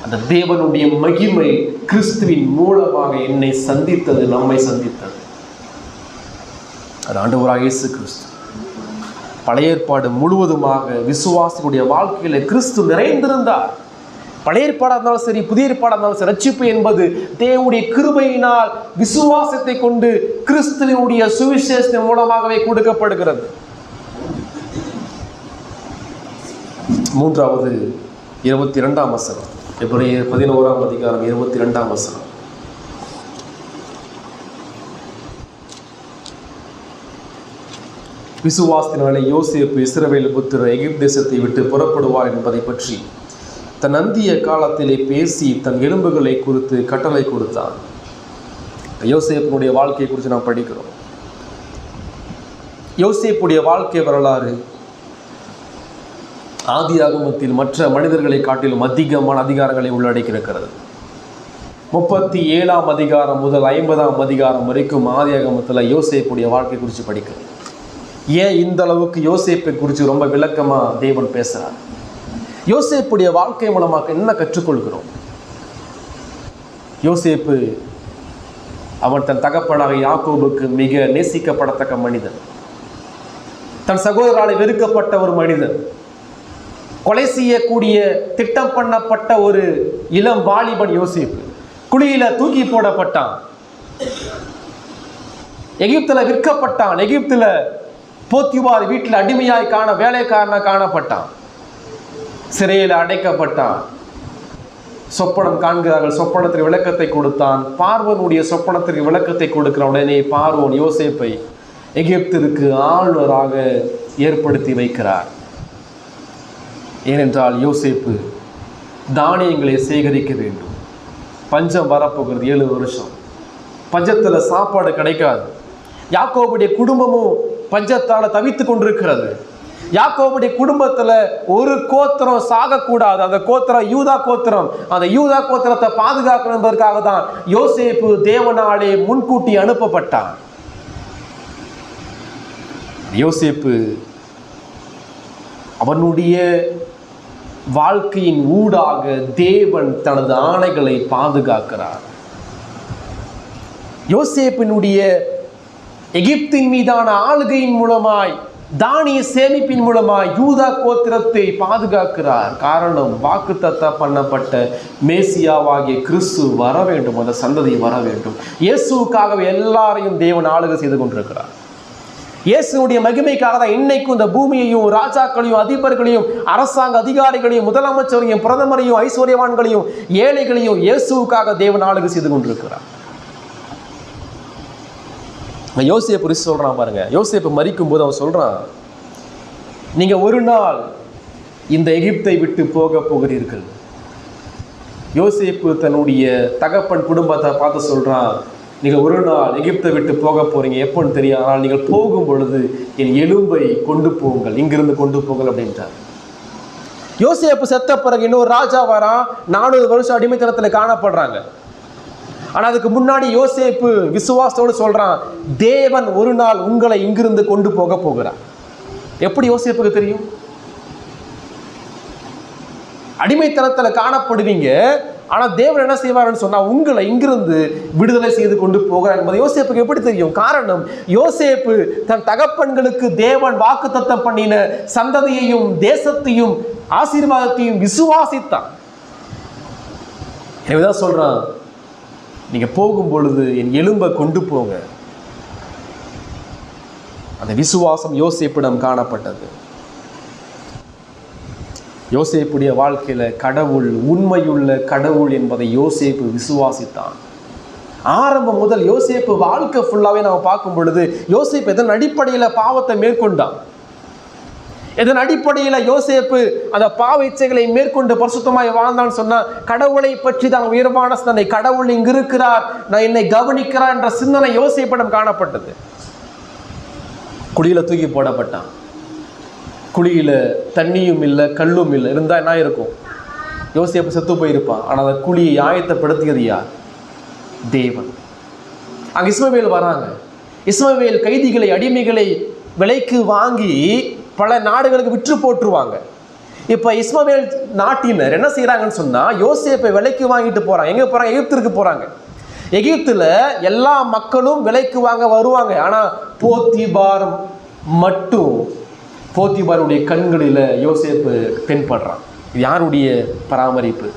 அந்த தேவனுடைய மகிமை கிறிஸ்துவின் மூலமாக என்னை சந்தித்தது, நம்மை சந்தித்தது. அது ஆண்டவராகிய இயேசு கிறிஸ்து. பழைய ஏற்பாடு முழுவதுமாக விசுவாசிகளுடைய வாழ்க்கையில கிறிஸ்து நிறைந்திருந்தார். பழைய ஏற்பாடாக இருந்தாலும் சரி, புதிய ஏற்பாடாக இருந்தாலும் சரி, ரட்சிப்பு என்பது தேவனுடைய கிருபையினால் விசுவாசத்தை கொண்டு கிறிஸ்துவினுடைய சுவிசேஷத்தின் மூலமாகவே கொடுக்கப்படுகிறது. மூன்றாவது 22ஆம் வசனம், எபிரேயர் 11ஆம் அதிகாரம் 22ஆம் வசனம். விசுவாசத்தினாலே யோசேப்பு இஸ்ரவேல் புத்திரர் எகிப்து தேசத்தை விட்டு புறப்படுவார் என்பதை பற்றி தன் அந்திய காலத்திலே பேசி தன் எலும்புகளை குறித்து கட்டளை கொடுத்தான். யோசேப்புடைய வாழ்க்கையை குறித்து நாம் படிக்கிறோம். யோசேப்புடைய வாழ்க்கை வரலாறு ஆதியாகமத்தில் மற்ற மனிதர்களை காட்டிலும் அதிகமான அதிகாரங்களை உள்ளடக்கியிருக்கிறது. 37ஆம் அதிகாரம் முதல் 50ஆம் அதிகாரம் வரைக்கும் ஆதியாகமத்தில் யோசேப்புடைய வாழ்க்கை குறித்து படிக்கிறோம். ஏன் இந்த அளவுக்கு யோசேப்பை குறித்து ரொம்ப விளக்கமா தேவன் பேசுறார்? யோசேப்புடைய வாழ்க்கை மூலமாக என்ன கற்றுக்கொள்கிறோம்? யோசேப்பு அவன் தன் தகப்பனாக யாக்கோபுக்கு மிக நேசிக்கப்படத்தக்க மனிதன். தன் சகோதரால் வெறுக்கப்பட்ட ஒரு மனிதன். கொலை செய்யக்கூடிய திட்டம் பண்ணப்பட்ட ஒரு இளம் வாலிபன் யோசேப்பு. குழியில தூக்கி போடப்பட்டான். எகிப்துல விற்கப்பட்டான். எகிப்துல போத்திபார் வீட்டில் அடிமையாய் வேலைக்காரனாக காணப்பட்டான். சிறையில் அடைக்கப்பட்டான். சொப்பனம் காண்கிறார்கள். சொப்பனத்திற்கு விளக்கத்தை கொடுத்தான். பார்வோனுடைய சொப்பனத்திற்கு விளக்கத்தை கொடுக்கிற உடனே பார்வோன் யோசேப்பை எகிப்திற்கு ஆளுநராக ஏற்படுத்தி வைக்கிறார். ஏனென்றால் யோசேப்பு தானியங்களை சேகரிக்க வேண்டும். பஞ்சம் வரப்போகிறது 7 வருஷம். பஞ்சத்துல சாப்பாடு கிடைக்காது. யாக்கோபுடைய குடும்பமும் பஞ்சத்தால தவித்து கொண்டிருக்கிறது. யாக்கோபுடைய குடும்பத்துல ஒரு கோத்திரம் சாகக்கூடாது. அந்த கோத்திரம் யூதா கோத்திரம். அந்த யூதா கோத்திரத்தை பாதுகாக்கணும் என்பதற்காக தான் யோசேப்பு தேவனாலே முன்கூட்டி அனுப்பப்பட்டான். யோசேப்பு அவனுடைய வாழ்க்கையின் ஊடாக தேவன் தனது ஆணைகளை பாதுகாக்கிறார். யோசேப்பினுடைய எகிப்தின் மீதான ஆளுகையின் மூலமாய், தானிய சேமிப்பின் மூலமாய் யூதா கோத்திரத்தை பாதுகாக்கிறார். காரணம், வாக்குத்தத்தம் பண்ணப்பட்ட மேசியாவாகிய கிறிஸ்து வர வேண்டும், அந்த சந்ததி வர வேண்டும். இயேசுவுக்காகவே எல்லாரையும் தேவன் ஆளுகை செய்து கொண்டிருக்கிறார். இயேசுடைய மகிமைக்காக தான் இன்னைக்கும் இந்த பூமியையும் ராஜாக்களையும் அதிபர்களையும் அரசாங்க அதிகாரிகளையும் முதலமைச்சரையும் பிரதமரையும் ஐஸ்வர்யவான்களையும் ஏழைகளையும் இயேசுவுக்காக தேவன் ஆளுகை செய்து கொண்டிருக்கிறார். யோசேப்பு சொல்றான் பாருங்க. யோசேப்பு மரிக்கும் போது அவன் சொல்றான், நீங்க ஒரு நாள் இந்த எகிப்தை விட்டு போக போகிறீர்கள். யோசேப்பு தன்னுடைய தகப்பன் குடும்பத்தை பார்த்து சொல்றான், நீங்கள் ஒரு நாள் எகிப்தை விட்டு போக போறீங்க. எப்போன்னு தெரியும், ஆனால் நீங்கள் போகும் பொழுது என் எலும்பை கொண்டு போங்கள், இங்கிருந்து கொண்டு போங்கள் அப்படின்றார். யோசேப்பு செத்த பிறகு இன்னொரு ராஜா வரான். 400 வருஷம் அடிமைத்தனத்தில் காணப்படுறாங்க. ஆனால் அதுக்கு முன்னாடி யோசேப்பு விசுவாசத்தோடு சொல்றான், தேவன் ஒரு நாள் உங்களை இங்கிருந்து கொண்டு போக போகிறார். எப்படி யோசேப்புக்கு தெரியும்? அடிமைத்தனத்தில் காணப்படுவீங்க, ஆனால் தேவன் என்ன செய்வார்னு சொன்னா உங்களை இங்கிருந்து விடுதலை செய்து கொண்டு போகிறார் என்பது யோசேப்புக்கு எப்படி தெரியும்? காரணம், யோசேப்பு தன் தகப்பன்களுக்கு தேவன் வாக்குத்தத்தம் பண்ணின சந்ததியையும் தேசத்தையும் ஆசீர்வாதத்தையும் விசுவாசித்தான். எனவேதான் சொல்றான், நீங்க போகும் பொழுது என் எலும்பை கொண்டு போங்க. அந்த விசுவாசம் யோசேப்பிடம் காணப்பட்டது. யோசேப்புடைய வாழ்க்கையில கடவுள் உண்மையுள்ள கடவுள் என்பதை யோசேப்பு விசுவாசித்தான். ஆரம்பம் முதல் யோசேப்பு வாழ்க்கை ஃபுல்லாவே நாம் பார்க்கும் பொழுது யோசேப்பு எதன் அடிப்படையில் பாவத்தை மேற்கொண்டான், இதன் அடிப்படையில் யோசேப்பு அந்த பாவ இச்சைகளை மேற்கொண்டு பரிசுத்தமாய் வாழ்ந்தான்னு சொன்னா கடவுளை பற்றி தான் உயர்வான சிந்தனை, கடவுள் இங்கு இருக்கிறார், நான் என்னை கவனிக்கிறார் என்ற சிந்தனை யோசேப்பிடம் காணப்பட்டது. குழியில தூக்கி போடப்பட்டான். குழியில தண்ணியும் இல்லை கல்லும் இல்லை, இருந்தா என்ன இருக்கும்? யோசேப்பு செத்து போயிருப்பான். ஆனால் அந்த குழியை ஆயத்தப்படுத்தியது யார்? தேவன். அங்க இஸ்மவேல் வராங்க. இஸ்மவேல் கைதிகளை அடிமைகளை விலைக்கு வாங்கி பல நாடுகளுக்கு விற்று போட்டுருவாங்க. இப்ப இஸ்மவேல் நாட்டினர் என்ன செய்யறாங்கன்னு சொன்னா யோசேப்பை விலைக்கு வாங்கிட்டு போறாங்க. எங்க போறாங்க? எகிப்திற்கு போறாங்க. எகிப்துல எல்லா மக்களும் விலைக்கு வாங்க வருவாங்க. ஆனா போத்திபார் மட்டும், போத்திபாருடைய கண்களில் யோசேப்பு தென்படுறான். இது யாருடைய பராமரிப்பு?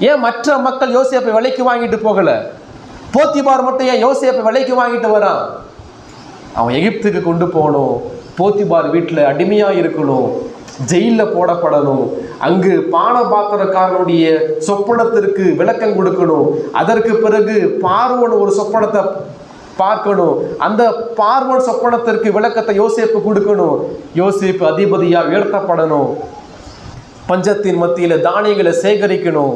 ஏன் மற்ற மக்கள் யோசேப்பை விலைக்கு வாங்கிட்டு போகல? போத்திபார் மட்டும் ஏன் யோசேப்பை விலைக்கு வாங்கிட்டு வரான்? அவன் எகிப்துக்கு கொண்டு போகணும், போத்திபார் வீட்டில் அடிமையா இருக்கணும், ஜெயிலில் போடப்படணும், அங்கு பானபாத்திரக்காரனுடைய சொப்பனத்திற்கு விளக்கம் கொடுக்கணும், அதற்கு பிறகு பார்வோன் ஒரு சொப்பனத்தை பார்க்கணும், அந்த பார்வோன் சொப்பனத்திற்கு விளக்கத்தை யோசேப்பு கொடுக்கணும், யோசேப்பு அதிபதியா உயர்த்தப்படணும், பஞ்சத்தின் மத்தியில தானியங்களை சேகரிக்கணும்,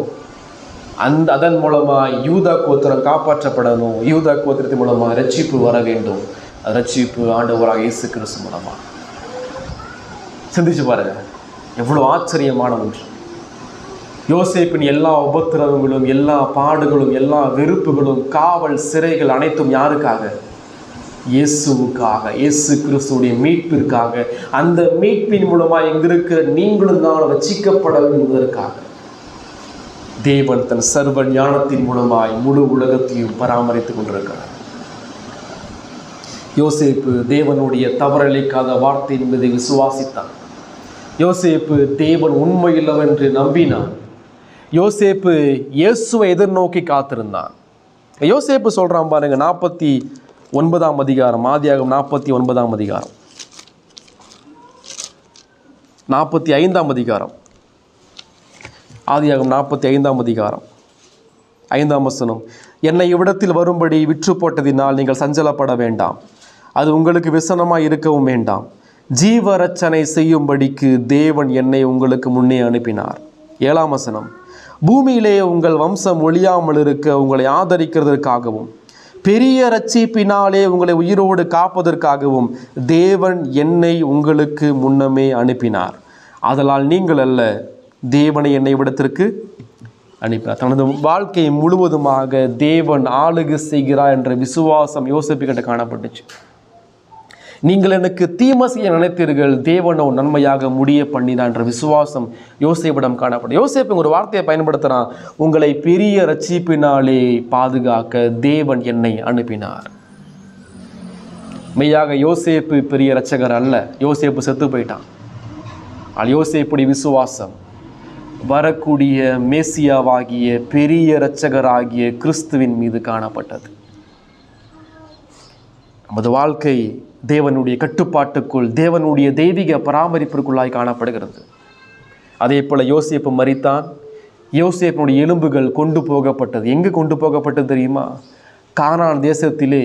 அதன் மூலமா யூதா கோத்திரம் காப்பாற்றப்படணும், யூதா கோத்திரத்தின் மூலமா ரட்சிப்பு வர வேண்டும். ரட்சிப்பு ஆண்டவராக இயேசு கிறிஸ்து மூலமா. சிந்திச்சு பாருங்க, எவ்வளவு ஆச்சரியமான ஒன்று. யோசேப்பின் எல்லா உபத்திரவங்களும், எல்லா பாடுகளும், எல்லா வெறுப்புகளும், காவல் சிறைகள் அனைத்தும் யாருக்காக? இயேசுவுக்காக, இயேசு கிறிஸ்துடைய மீட்பிற்காக. அந்த மீட்பின் மூலமா எங்கிருக்கிற நீங்களும் நான் ரட்சிக்கப்பட என்பதற்காக தேவன் தன் சர்வ ஞானத்தின் மூலமாய் முழு உலகத்தையும் பராமரித்துக் கொண்டிருக்கிறார். யோசேப்பு தேவனுடைய தவறளிக்காத வார்த்தையின் மீது விசுவாசித்தான். யோசேப்பு தேவன் உண்மையுள்ளவர் என்று நம்பினான். யோசேப்பு இயேசுவை எதிர்நோக்கி காத்திருந்தான். யோசேப்பு சொல்றான் பாருங்க, 49ஆம் அதிகாரம், ஆதியாகமம் 49ஆம் அதிகாரம், 45ஆம் அதிகாரம், ஆதியாகமம் 45ஆம் அதிகாரம் 5ஆம் வசனம். என்னை இவ்விடத்தில் வரும்படி விற்று போட்டதினால் நீங்கள் சஞ்சலப்பட வேண்டாம், அது உங்களுக்கு விசனமாய் இருக்கவும் வேண்டாம். ஜீவரட்சனை செய்யும்படிக்கு தேவன் என்னை உங்களுக்கு முன்னே அனுப்பினார். 7ஆம் வசனம். பூமியிலே உங்கள் வம்சம் ஒழியாமல் இருக்க உங்களை ஆதரிக்கிறதற்காகவும் பெரிய இரட்சிப்பினாலே உங்களை உயிரோடு காப்பதற்காகவும் தேவன் என்னை உங்களுக்கு முன்னமே அனுப்பினார். ஆதலால் நீங்கள் அல்ல, தேவனை என்னை விடத்திற்கு அனுப்பினார். தனது வாழ்க்கை முழுவதுமாக தேவன் ஆளுகை செய்கிறார் என்ற விசுவாசம் யோசேப்பு கிட்ட காணப்பட்டுச்சு. நீங்கள் எனக்கு தீமை செய்ய நினைத்தீர்கள், தேவனோ நன்மையாக முடிய பண்ணினார் என்ற விசுவாசம் யோசேப்பிடம் காணப்படும். யோசேப்பு ஒரு வார்த்தையை பயன்படுத்துகிறான், உங்களை பெரிய இரட்சிப்பினாலே பாதுகாக்க தேவன் என்னை அனுப்பினார். மெய்யாக யோசேப்பு பெரிய இரட்சகர் அல்ல, யோசேப்பு செத்து போயிட்டான். யோசேப்புடைய விசுவாசம் வரக்கூடிய மேசியாவாகிய பெரிய இரட்சகராகிய கிறிஸ்துவின் மீது காணப்பட்டது. நமது வாழ்க்கை தேவனுடைய கட்டுப்பாட்டுக்குள், தேவனுடைய தெய்வீக பராமரிப்பிற்குள்ளாய் காணப்படுகிறது. அதே போல யோசேப்பு மரித்தான். யோசேப்பினுடைய எலும்புகள் கொண்டு போகப்பட்டது. எங்கு கொண்டு போகப்பட்டது தெரியுமா? கானான் தேசத்திலே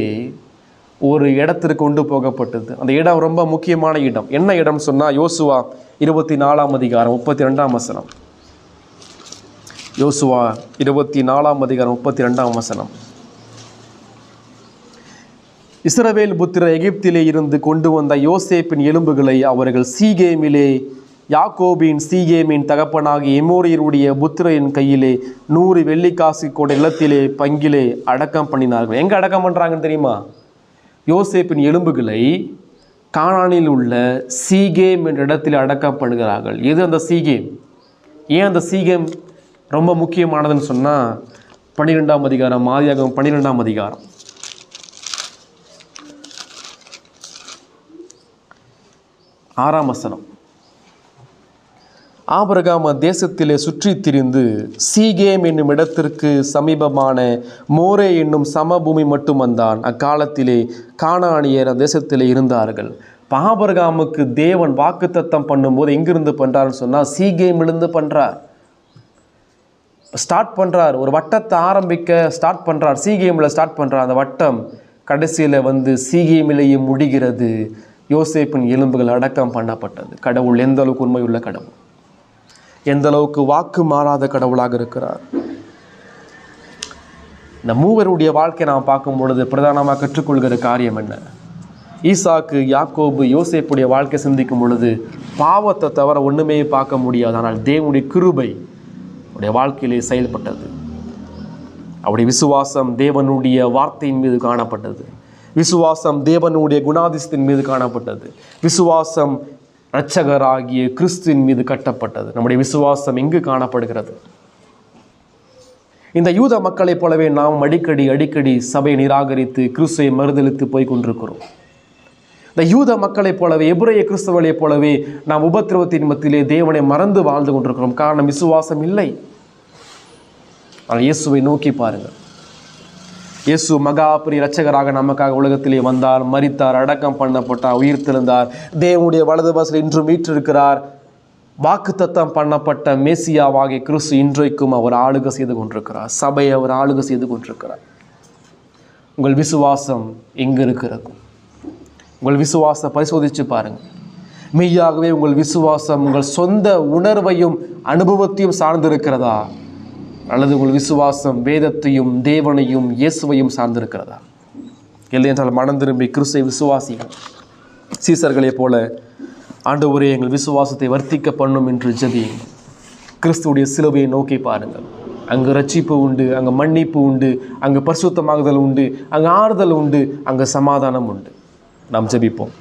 ஒரு இடத்திற்கு கொண்டு போகப்பட்டது. அந்த இடம் ரொம்ப முக்கியமான இடம். என்ன இடம் சொன்னால், யோசுவா 24 அதிகாரம் 32 வசனம். யோசுவா 24 அதிகாரம் 32 வசனம். இஸ்ரவேல் புத்திரர் எகிப்திலே இருந்து கொண்டு வந்த யோசேப்பின் எலும்புகளை அவர்கள் சீகேமிலே யாக்கோபின் சீகேமின் தகப்பனாகிய எமோரியருடைய புத்திரரின் கையிலே 100 வெள்ளிக்காசு கொண்ட நிலத்திலே பங்கிலே அடக்கம் பண்ணினார்கள். எங்கே அடக்கம் பண்ணுறாங்கன்னு தெரியுமா? யோசேப்பின் எலும்புகளை கானானில் உள்ள சீகேம் என்ற இடத்தில் அடக்கம் பண்ணுகிறார்கள். எது அந்த சீகேம்? ஏன் அந்த சீகேம் ரொம்ப முக்கியமானதுன்னு சொன்னால், 12ஆம் அதிகாரம், ஆதியாகமம் 12ஆம் அதிகாரம் 6ஆம் வசனம். ஆபிரகாம் தேசத்திலே சுற்றி திரிந்து சீகேம் என்னும் இடத்திற்கு சமீபமான மோரே என்னும் சமபூமி மட்டும் வந்தான். அக்காலத்திலே கானானியர் தேசத்திலே இருந்தார்கள். ஆபிரகாமுக்கு தேவன் வாக்குத்தத்தம் பண்ணும்போது எங்கிருந்து பண்ணுறாருன்னு சொன்னால், சீகேமிலிருந்து பண்ணுறார். ஸ்டார்ட் பண்ணுறார், ஒரு வட்டத்தை ஆரம்பிக்க ஸ்டார்ட் பண்ணுறார். சீகேமில் ஸ்டார்ட் பண்ணுறார். அந்த வட்டம் கடைசியில் வந்து சீகேமிலேயே முடிகிறது. யோசேப்பின் எலும்புகள் அடக்கம் பண்ணப்பட்டது. கடவுள் எந்த அளவுக்கு உண்மையுள்ள கடவுள், எந்த அளவுக்கு வாக்கு மாறாத கடவுளாக இருக்கிறார். இந்த மூவருடைய வாழ்க்கை நாம் பார்க்கும் பொழுது பிரதானமாக கற்றுக்கொள்கிற காரியம் என்ன? ஈசாக்கு, யாக்கோபு, யோசேப்புடைய வாழ்க்கை சிந்திக்கும் பொழுது பாவத்தை தவிர ஒன்றுமே பார்க்க முடியாது. ஆனால் தேவனுடைய கிருபை அவருடைய வாழ்க்கையிலே செயல்பட்டது. அவருடைய விசுவாசம் தேவனுடைய வார்த்தையின் மீது காணப்பட்டது. விசுவாசம் தேவனுடைய குணாதிசத்தின் மீது காணப்பட்டது. விசுவாசம் இரட்சகராகிய கிறிஸ்துவின் மீது கட்டப்பட்டது. நம்முடைய விசுவாசம் எங்கு காணப்படுகிறது? இந்த யூத மக்களைப் போலவே நாம் அடிக்கடி சபையை நிராகரித்து கிறிஸ்துவை மறுதலித்து போய் கொண்டிருக்கிறோம். இந்த யூத மக்களைப் போலவே, எபிரேய கிறிஸ்தவர்களைப் போலவே நாம் உபத்திரவத்தின் மத்தியிலே தேவனை மறந்து வாழ்ந்து கொண்டிருக்கிறோம். காரணம், விசுவாசம் இல்லை. ஆனால் இயேசுவை நோக்கி பாருங்கள். இயேசு மகா பெரிய இரட்சகராக நமக்காக உலகத்திலே வந்தார், மரித்தார், அடக்கம் பண்ணப்பட்டார், உயிர்த்தெழுந்தார், தேவனுடைய வலது பாசத்தில் இன்றும் வீற்றிருக்கிறார். வாக்குத்தத்தம் பண்ணப்பட்ட மேசியாவாகிய கிறிஸ்து இன்றைக்கும் அவர் ஆளுகை செய்து கொண்டிருக்கிறார். சபையை அவர் ஆளுகை செய்து கொண்டிருக்கிறார். உங்கள் விசுவாசம் எங்கே இருக்கிறது? உங்கள் விசுவாசத்தை பரிசோதித்து பாருங்கள். மெய்யாகவே உங்கள் விசுவாசம் உங்கள் சொந்த உணர்வையும் அனுபவத்தையும் சார்ந்திருக்கிறதா, அல்லது உங்கள் விசுவாசம் வேதத்தையும் தேவனையும் இயேசுவையும் சார்ந்திருக்கிறதா? இல்லை என்றால் மனம் திரும்பி கிறிஸ்துவை விசுவாசிகள். சீசர்களைப் போல ஆண்டவரே எங்கள் விசுவாசத்தை வர்த்திக்க பண்ணும் என்று ஜெபியுங்கள். கிறிஸ்துவுடைய சிலுவையை நோக்கி பாருங்கள். அங்கு ரட்சிப்பு உண்டு, அங்கு மன்னிப்பு உண்டு, அங்கு பரிசுத்தமாகுதல் உண்டு, அங்கு ஆறுதல் உண்டு, அங்கு சமாதானம் உண்டு. நாம் ஜெபிப்போம்.